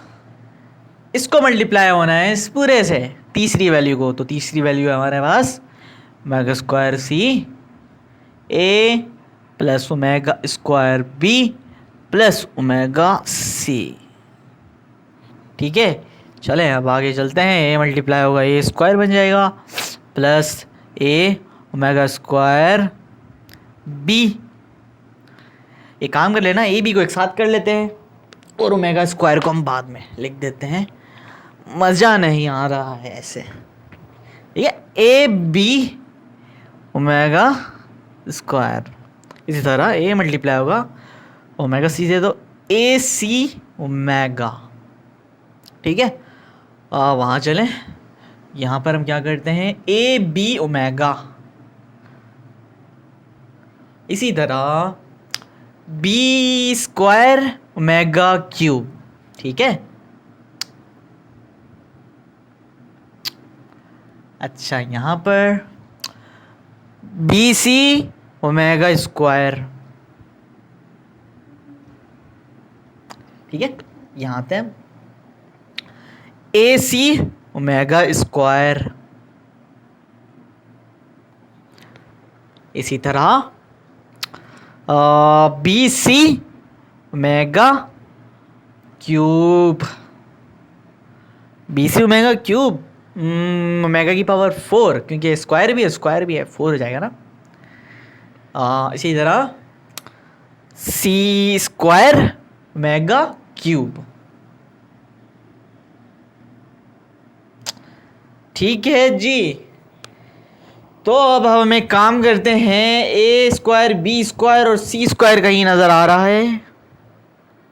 इसको मल्टीप्लाई होना है इस पूरे से, तीसरी वैल्यू को। तो तीसरी वैल्यू है हमारे पास omega square c a plus omega square b plus omega c, ठीक है। चले अब आगे चलते हैं। ए मल्टीप्लाई होगा ए स्क्वायर बन जाएगा प्लस ए ओमेगा स्क्वायर बी। एक काम कर लेना, ए बी को एक साथ कर लेते हैं और ओमेगा स्क्वायर को हम बाद में लिख देते हैं, मज़ा नहीं आ रहा है ऐसे, ठीक है। ए बी ओमेगा स्क्वायर, इसी तरह ए मल्टीप्लाई होगा ओमेगा सी से, तो ए सी ओमेगा, ठीक है। वहाँ चलें, यहाँ पर हम क्या करते हैं, ए बी ओमेगा, इसी तरह बी स्क्वायर ओमेगा क्यूब, ठीक है। अच्छा, यहाँ पर बी सी ओमेगा स्क्वायर, ठीक है। यहाँ पे ए सी ओमेगा स्क्वायर, इसी तरह b c omega cube, b c omega cube, omega की पावर 4, क्योंकि स्क्वायर भी है, स्क्वायर भी है, 4 हो जाएगा ना। इसी तरह सी स्क्वायर ओमेगा क्यूब, ठीक है जी। तो अब हम एक काम करते हैं, ए स्क्वायर बी स्क्वायर और सी स्क्वायर कहीं नज़र आ रहा है,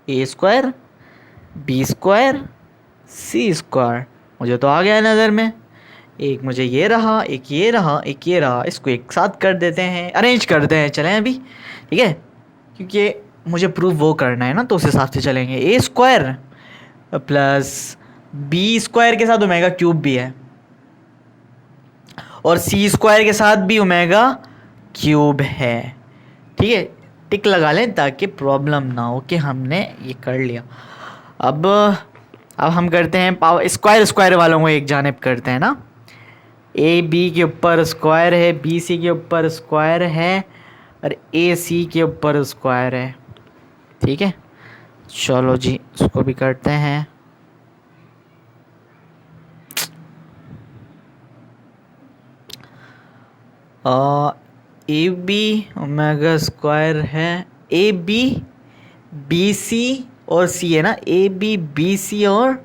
a square b square C square मुझे तो आ गया नज़र में। एक मुझे ये रहा, एक ये रहा, एक ये रहा, इसको एक साथ कर देते हैं, अरेंज करते हैं, चलें अभी, ठीक है, क्योंकि मुझे प्रूफ वो करना है ना, तो उस हिसाब से चलेंगे। ए स्क्वायर प्लस बी स्क्वायर के साथ ओमेगा क्यूब भी है, और सी स्क्वायर के साथ भी ओमेगा क्यूब है। ठीक है, टिक लगा लें ताकि प्रॉब्लम ना हो कि हमने ये कर लिया। अब हम करते हैं पावर स्क्वायर, स्क्वायर वालों को एक जानिब करते हैं ना। ए बी के ऊपर स्क्वायर है, बी सी के ऊपर स्क्वायर है और ए सी के ऊपर स्क्वायर है। ठीक है, चलो जी उसको भी करते हैं। ए बी ओमेगा स्क्वायर है, ए बी बी सी और सी है ना, ए बी बी सी और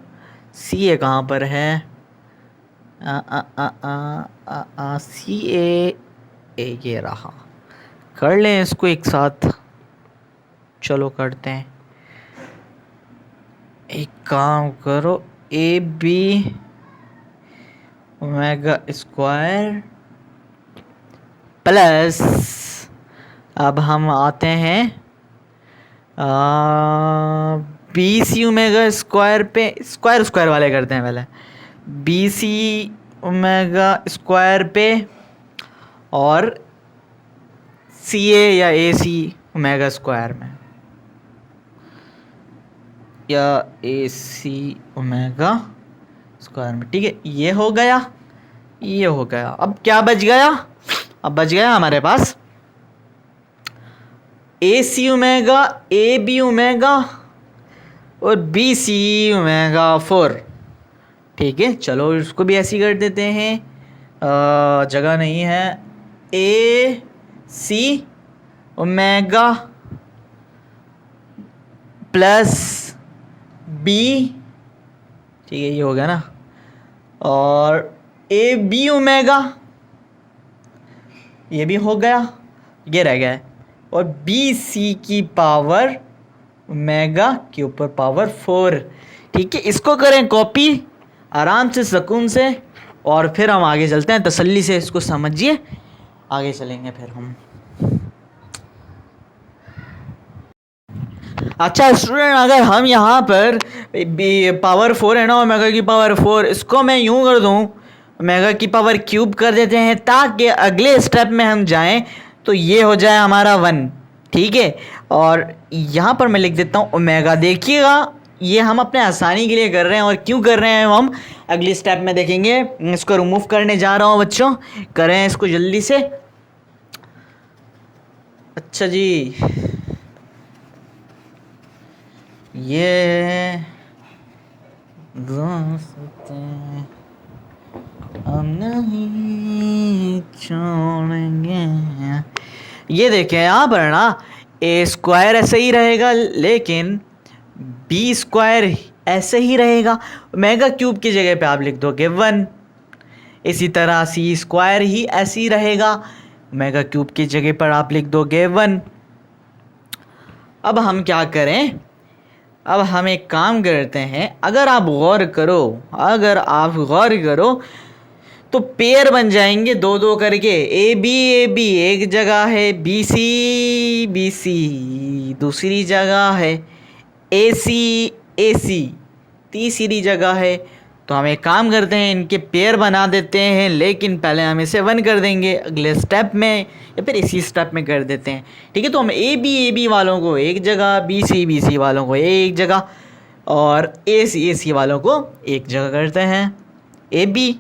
सी ए कहाँ पर है? सी ए, ये रहा। कर लें इसको एक साथ, चलो करते हैं। एक काम करो, a b omega square plus, अब हम आते हैं बी सी ओमेगा स्क्वायर पे, स्क्वायर स्क्वायर वाले करते हैं पहले। बी सी ओमेगा स्क्वायर पे और सी ए या ए सी ओमेगा स्क्वायर में, या ए सी ओमेगा स्क्वायर में। ठीक है, ये हो गया, ये हो गया। अब क्या बच गया? अब बच गया हमारे पास ए सी ओमेगा, ए बी ओमेगा और बी सी ओमेगा 4। ठीक है, चलो इसको भी ऐसी कर देते हैं, जगह नहीं है। ए सी ओमेगा प्लस बी, ठीक है ये हो गया ना, और ए बी ओमेगा, ये भी हो गया, ये रह गया है, और बी सी की पावर ओमेगा के ऊपर पावर 4। ठीक है, इसको करें कॉपी आराम से, सुकून से, और फिर हम आगे चलते हैं। तसल्ली से इसको समझिए, आगे चलेंगे फिर हम। अच्छा स्टूडेंट, अगर हम यहाँ पर पावर 4 है ना, ओमेगा की पावर 4, इसको मैं यूँ कर दूँ, ओमेगा की पावर क्यूब कर देते हैं ताकि अगले स्टेप में हम जाएं तो ये हो जाए हमारा 1। ठीक है, और यहाँ पर मैं लिख देता हूँ ओमेगा। देखिएगा ये हम अपने आसानी के लिए कर रहे हैं, और क्यों कर रहे हैं हम अगली स्टेप में देखेंगे। इसको रिमूव करने जा रहा हूँ बच्चों, करें इसको जल्दी से। अच्छा जी, ये हम नहीं छोड़ेंगे। ये देखें यहाँ पर ना, ए स्क्वायर ऐसे ही रहेगा, लेकिन बी स्क्वायर ऐसे ही रहेगा। ओमेगा क्यूब की जगह पे आप लिख दोगे 1। इसी तरह सी स्क्वायर ही ऐसे ही रहेगा, ओमेगा क्यूब की जगह पर आप लिख दोगे 1। अब हम क्या करें? अब हम एक काम करते हैं, अगर आप गौर करो तो पेयर बन जाएंगे दो दो करके। ए बी एक जगह है, बी सी दूसरी जगह है, ए सी तीसरी जगह है। तो हम एक काम करते हैं, इनके पेयर बना देते हैं, लेकिन पहले हम इसे 1 कर देंगे अगले स्टेप में, या फिर इसी स्टेप में कर देते हैं। ठीक है, तो हम ए बी वालों को एक जगह, बी सी वालों को एक जगह, और ए सी वालों को एक जगह करते हैं। ए बी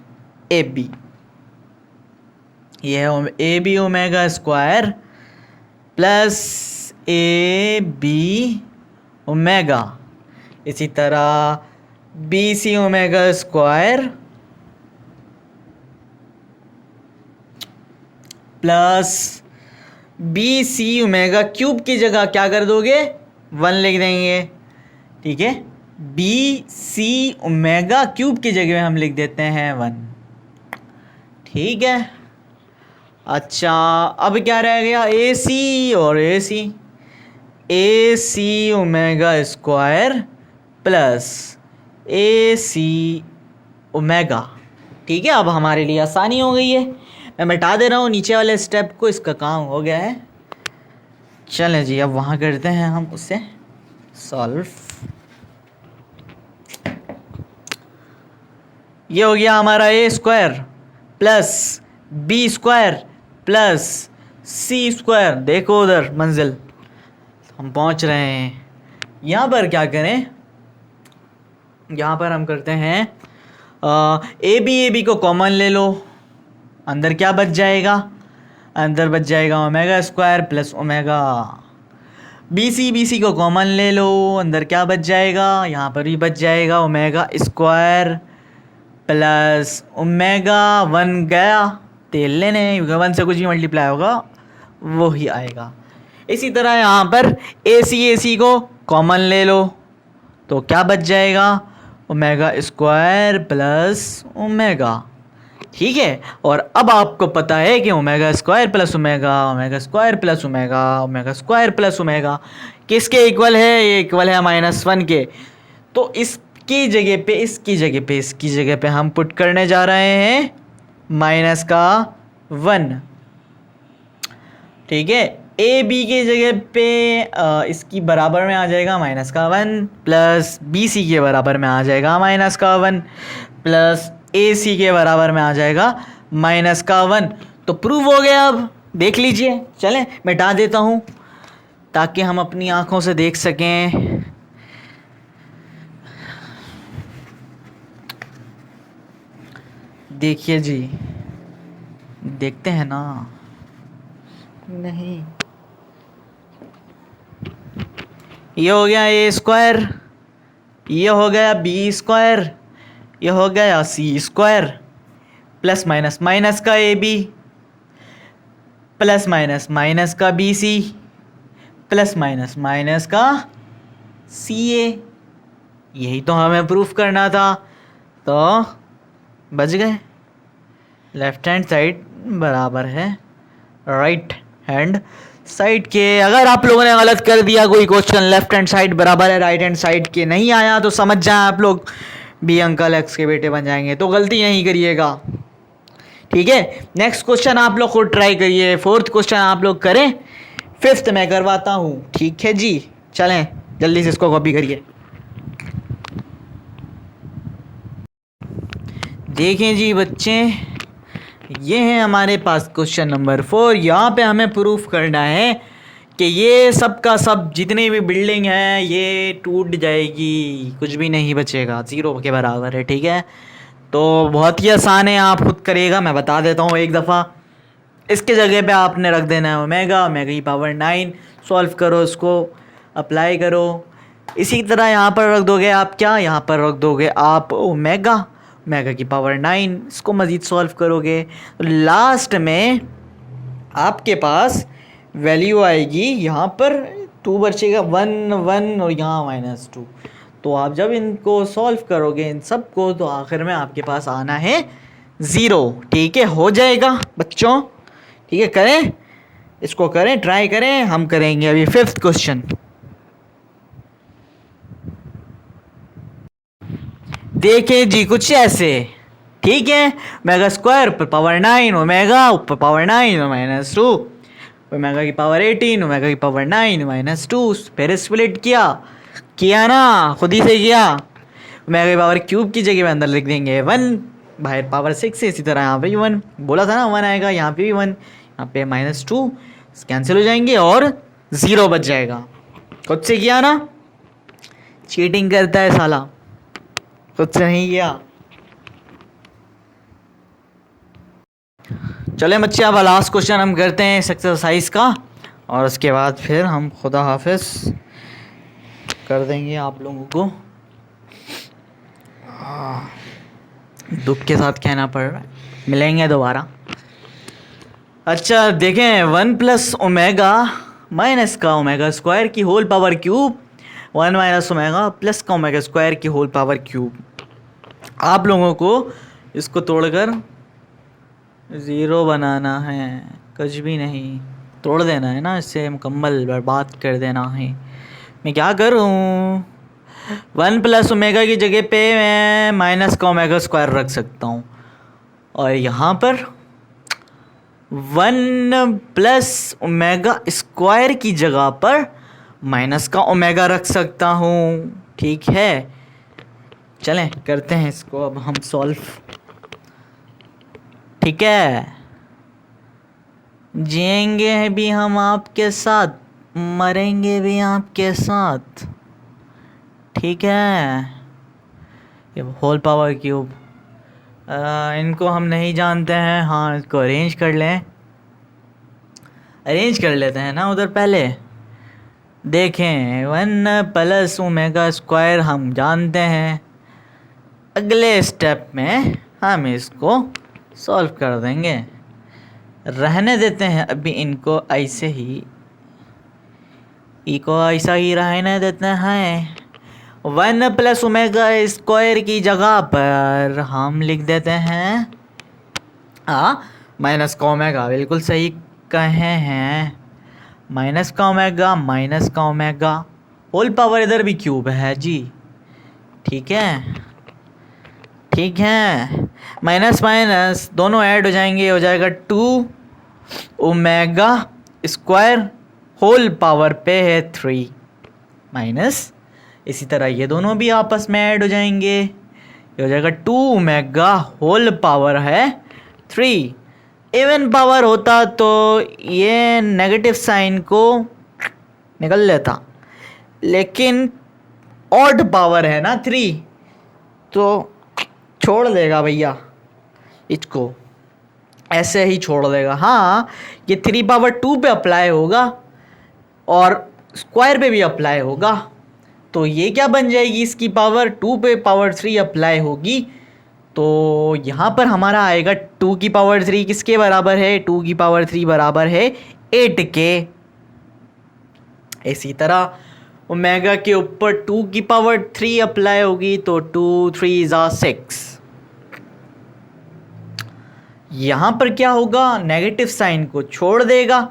ये है a b omega square plus a b omega, इसी तरह b c omega square plus b c omega cube की जगह क्या कर दोगे? 1 लिख देंगे। ठीक है, बी सी ओमेगा क्यूब की जगह में हम लिख देते हैं 1। ठीक है, अच्छा अब क्या रह गया? ए सी और ए सी ओमेगा स्क्वायर प्लस ए सी ओमेगा। ठीक है, अब हमारे लिए आसानी हो गई है। मैं मिटा दे रहा हूँ नीचे वाले स्टेप को, इसका काम हो गया है। चलें जी, अब वहाँ करते हैं हम उसे सॉल्व। ये हो गया हमारा a square plus b square plus c square, देखो उधर मंजिल हम पहुंच रहे हैं। यहाँ पर क्या करें, यहाँ पर हम करते हैं ए बी को कॉमन ले लो, अंदर क्या बच जाएगा, अंदर बच जाएगा omega square plus omega. B c को कॉमन ले लो, अंदर क्या बच जाएगा, यहाँ पर भी बच जाएगा ओमेगा स्क्वायर प्लस ओमेगा। 1 गया, तेल लेने, क्योंकि 1 से कुछ भी मल्टीप्लाई होगा वो ही आएगा। इसी तरह यहाँ पर ए सी को कॉमन ले लो, तो क्या बच जाएगा, ओमेगा स्क्वायर प्लस ओमेगा। ठीक है, और अब आपको पता है कि omega square plus omega, omega square plus omega, omega square plus omega किसके इक्वल है, ये इक्वल है -1 के। तो इसकी जगह पे, इसकी जगह पे, इसकी जगह पे हम पुट करने जा रहे हैं -1। ठीक है, ए बी के जगह पे इसकी बराबर में आ जाएगा -1 प्लस बी सी के बराबर में आ जाएगा -1 प्लस ए सी के बराबर में आ जाएगा -1। तो प्रूव हो गया। अब देख लीजिए, चलें मिटा देता हूँ ताकि हम अपनी आंखों से देख सकें। देखिए जी, देखते हैं ना, नहीं ये हो गया ए स्क्वायर, ये हो गया बी स्क्वायर, ये हो गया C square, plus minus minus का A B, plus minus minus का B C, plus minus minus का सी ए। यही तो हमें प्रूफ करना था, तो बच गए। लेफ्ट हैंड साइड बराबर है राइट हैंड साइड के। अगर आप लोगों ने गलत कर दिया कोई क्वेश्चन, लेफ्ट हैंड साइड बराबर है राइट हैंड साइड के नहीं आया, तो समझ जाए आप लोग बी अंकल एक्स के बेटे बन जाएंगे, तो गलती नहीं करिएगा। ठीक है, नेक्स्ट क्वेश्चन आप लोग खुद ट्राई करिए, 4th क्वेश्चन आप लोग करें, 5th मैं करवाता हूँ। ठीक है जी, चलें जल्दी से इसको कॉपी करिए। देखें जी बच्चे, ये है हमारे पास क्वेश्चन नंबर 4। यहाँ पे हमें प्रूफ करना है कि ये सब का सब जितनी भी बिल्डिंग है ये टूट जाएगी, कुछ भी नहीं बचेगा, 0 के बराबर है। ठीक है, तो बहुत ही आसान है, आप खुद करिएगा, मैं बता देता हूँ एक दफ़ा। इसके जगह पे आपने रख देना है ओमेगा, ओमेगा की पावर 9, सॉल्व करो, इसको अप्लाई करो। इसी तरह यहाँ पर रख दोगे आप क्या, यहाँ पर रख दोगे आप ओमेगा, ओमेगा की पावर 9, इसको मज़ीद सॉल्व करोगे तो लास्ट में आपके पास वैल्यू आएगी, यहाँ पर 2 बचेगा, 1 1 और यहाँ -2। तो आप जब इनको सॉल्व करोगे इन सब को, तो आखिर में आपके पास आना है 0। ठीक है, हो जाएगा बच्चों। ठीक है, करें इसको, करें ट्राई करें। हम करेंगे अभी 5th क्वेश्चन। देखें जी कुछ ऐसे। ठीक है, ओमेगा स्क्वायर पर पावर 9, ओमेगा ऊपर पावर 9 -2, ओमेगा की पावर 18, ओमेगा की पावर 9 -2। फिर स्प्लिट किया ना, खुद ही से किया। ओमेगा की पावर क्यूब की जगह में अंदर लिख देंगे 1, बाहर पावर 6 है। इसी तरह यहाँ पे भी 1 बोला था ना, 1 आएगा, यहाँ पे भी 1, यहाँ पे -2 कैंसिल हो जाएंगे और 0 बच जाएगा। खुद से किया ना, चीटिंग करता है साला, खुद से नहीं किया। चले बच्चे, अब लास्ट क्वेश्चन हम करते हैं इस एक्सरसाइज का, और उसके बाद फिर हम खुदा हाफिज कर देंगे आप लोगों को। दुख के साथ कहना पड़ रहा है, मिलेंगे दोबारा। अच्छा देखें, 1 प्लस ओमेगा माइनस का ओमेगा स्क्वायर की whole power cube, 1 minus omega plus का ओमेगा स्क्वायर की होल पावर क्यूब। आप लोगों को इसको तोड़कर 0 बनाना है, कुछ भी नहीं, तोड़ देना है ना, इससे मुकम्मल बर्बाद कर देना है। मैं क्या करूँ, 1 प्लस ओमेगा की जगह पे मैं माइनस का ओमेगा स्क्वायर रख सकता हूँ, और यहाँ पर 1 प्लस ओमेगा स्क्वायर की जगह पर माइनस का ओमेगा रख सकता हूँ। ठीक है, चलें करते हैं इसको अब हम सॉल्व। ठीक है, जिएंगे भी हम आपके साथ, मरेंगे भी आपके साथ, ठीक है। ये होल पावर क्यूब, इनको हम नहीं जानते हैं। हाँ, इसको अरेंज कर लें, अरेंज कर लेते हैं ना उधर पहले। देखें, 1 + ω² हम जानते हैं, अगले स्टेप में हम इसको सॉल्व कर देंगे। रहने देते हैं अभी इनको ऐसे ही, इको ऐसा ही रहने देते हैं। 1 + ω² की जगह पर हम लिख देते हैं माइनस का ओमेगा। बिल्कुल सही कहे हैं, माइनस का ओमेगा, माइनस का ओमेगा। होल पावर इधर भी क्यूब है जी, ठीक है, ठीक है। माइनस माइनस दोनों ऐड हो जाएंगे, हो जाएगा 2 ω² होल पावर पे है 3 माइनस, इसी तरह ये दोनों भी आपस में ऐड हो जाएंगे, ये हो जाएगा 2 ω होल पावर है 3। इवन पावर होता तो ये नेगेटिव साइन को निकल लेता, लेकिन ऑड पावर है ना 3, तो छोड़ देगा भैया, इसको ऐसे ही छोड़ देगा। हाँ, ये 3/2 पे अप्लाई होगा और स्क्वायर पे भी अप्लाई होगा, तो ये क्या बन जाएगी, इसकी पावर 2 पे पावर 3 अप्लाई होगी, तो यहाँ पर हमारा आएगा 2 की पावर 3 किसके बराबर है, 2 की पावर 3 बराबर है 8 के। इसी तरह ओमेगा के ऊपर 2 की पावर 3 अप्लाई होगी, तो 2 3 = 6। यहाँ पर क्या होगा, नेगेटिव साइन को छोड़ देगा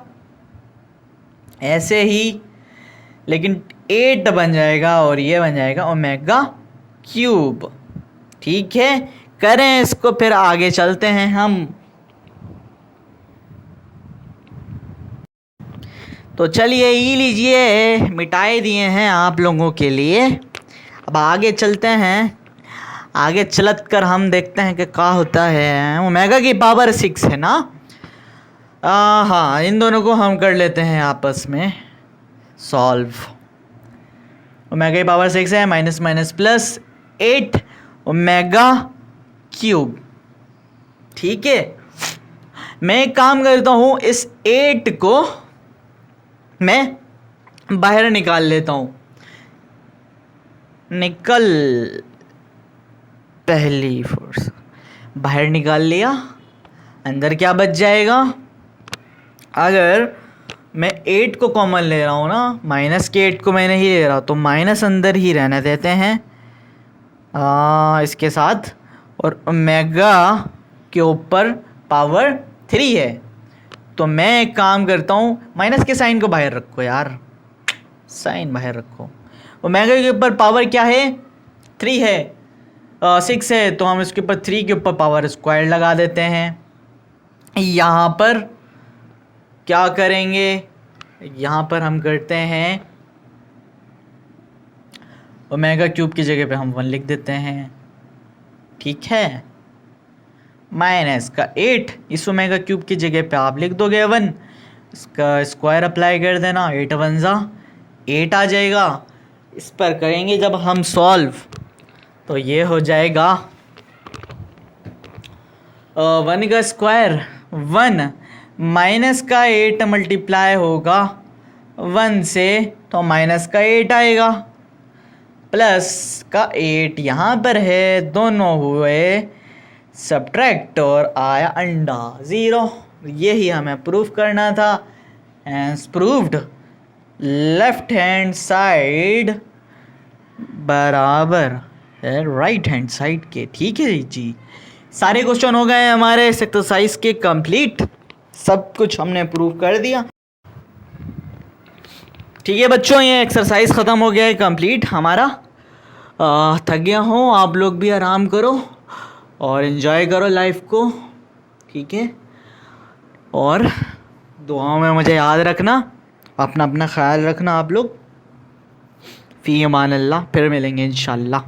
ऐसे ही, लेकिन 8 बन जाएगा और ये बन जाएगा ω³। ठीक है, करें इसको, फिर आगे चलते हैं हम। तो चलिए, ये लीजिए, मिटाए दिए हैं आप लोगों के लिए। अब आगे चलते हैं, आगे चलत कर हम देखते हैं कि क्या होता है। ओमेगा की पावर 6 है ना, हाँ, इन दोनों को हम कर लेते हैं आपस में सॉल्व। ओमेगा की पावर 6 है, माइनस माइनस प्लस 8 ω³। ठीक है, मैं एक काम करता हूँ, इस 8 को मैं बाहर निकाल लेता हूँ। निकल, पहली फोर्स बाहर निकाल लिया, अंदर क्या बच जाएगा। अगर मैं 8 को कॉमन ले रहा हूँ ना, माइनस के 8 को मैं नहीं ले रहा, तो माइनस अंदर ही रहने देते हैं इसके साथ, और ओमेगा के ऊपर पावर 3 है, तो मैं एक काम करता हूँ, माइनस के साइन को बाहर रखो यार, साइन बाहर रखो। ओमेगा के ऊपर पावर क्या है, 3 है, 6 है, तो हम इसके ऊपर 3 के ऊपर पावर स्क्वायर लगा देते हैं। यहाँ पर क्या करेंगे, यहाँ पर हम करते हैं ω³ की जगह पे हम 1 लिख देते हैं, ठीक है। माइनस का 8 इस ω³ की जगह पे आप लिख दोगे 1, इसका स्क्वायर अप्लाई कर देना, 8 × 1 = 8 आ जाएगा। इस पर करेंगे जब हम सॉल्व, तो ये हो जाएगा 1 का स्क्वायर 1, माइनस का 8 मल्टीप्लाई होगा 1 से, तो माइनस का 8 आएगा, प्लस का 8 यहाँ पर है, दोनों हुए सब्ट्रैक्ट और आया अंडा 0। यही हमें प्रूफ करना था, hence proved. Left hand side बराबर है राइट हैंड साइड के, ठीक है जी। सारे क्वेश्चन हो गए हमारे इस एक्सरसाइज के कंप्लीट, सब कुछ हमने प्रूव कर दिया। ठीक है बच्चों, ये एक्सरसाइज ख़त्म हो गया है कंप्लीट हमारा। थक गया हूँ, आप लोग भी आराम करो और इन्जॉय करो लाइफ को, ठीक है। और दुआओं में मुझे याद रखना, अपना ख्याल रखना आप लोग। फ़ी अमान अल्लाह, फिर मिलेंगे इंशाल्लाह।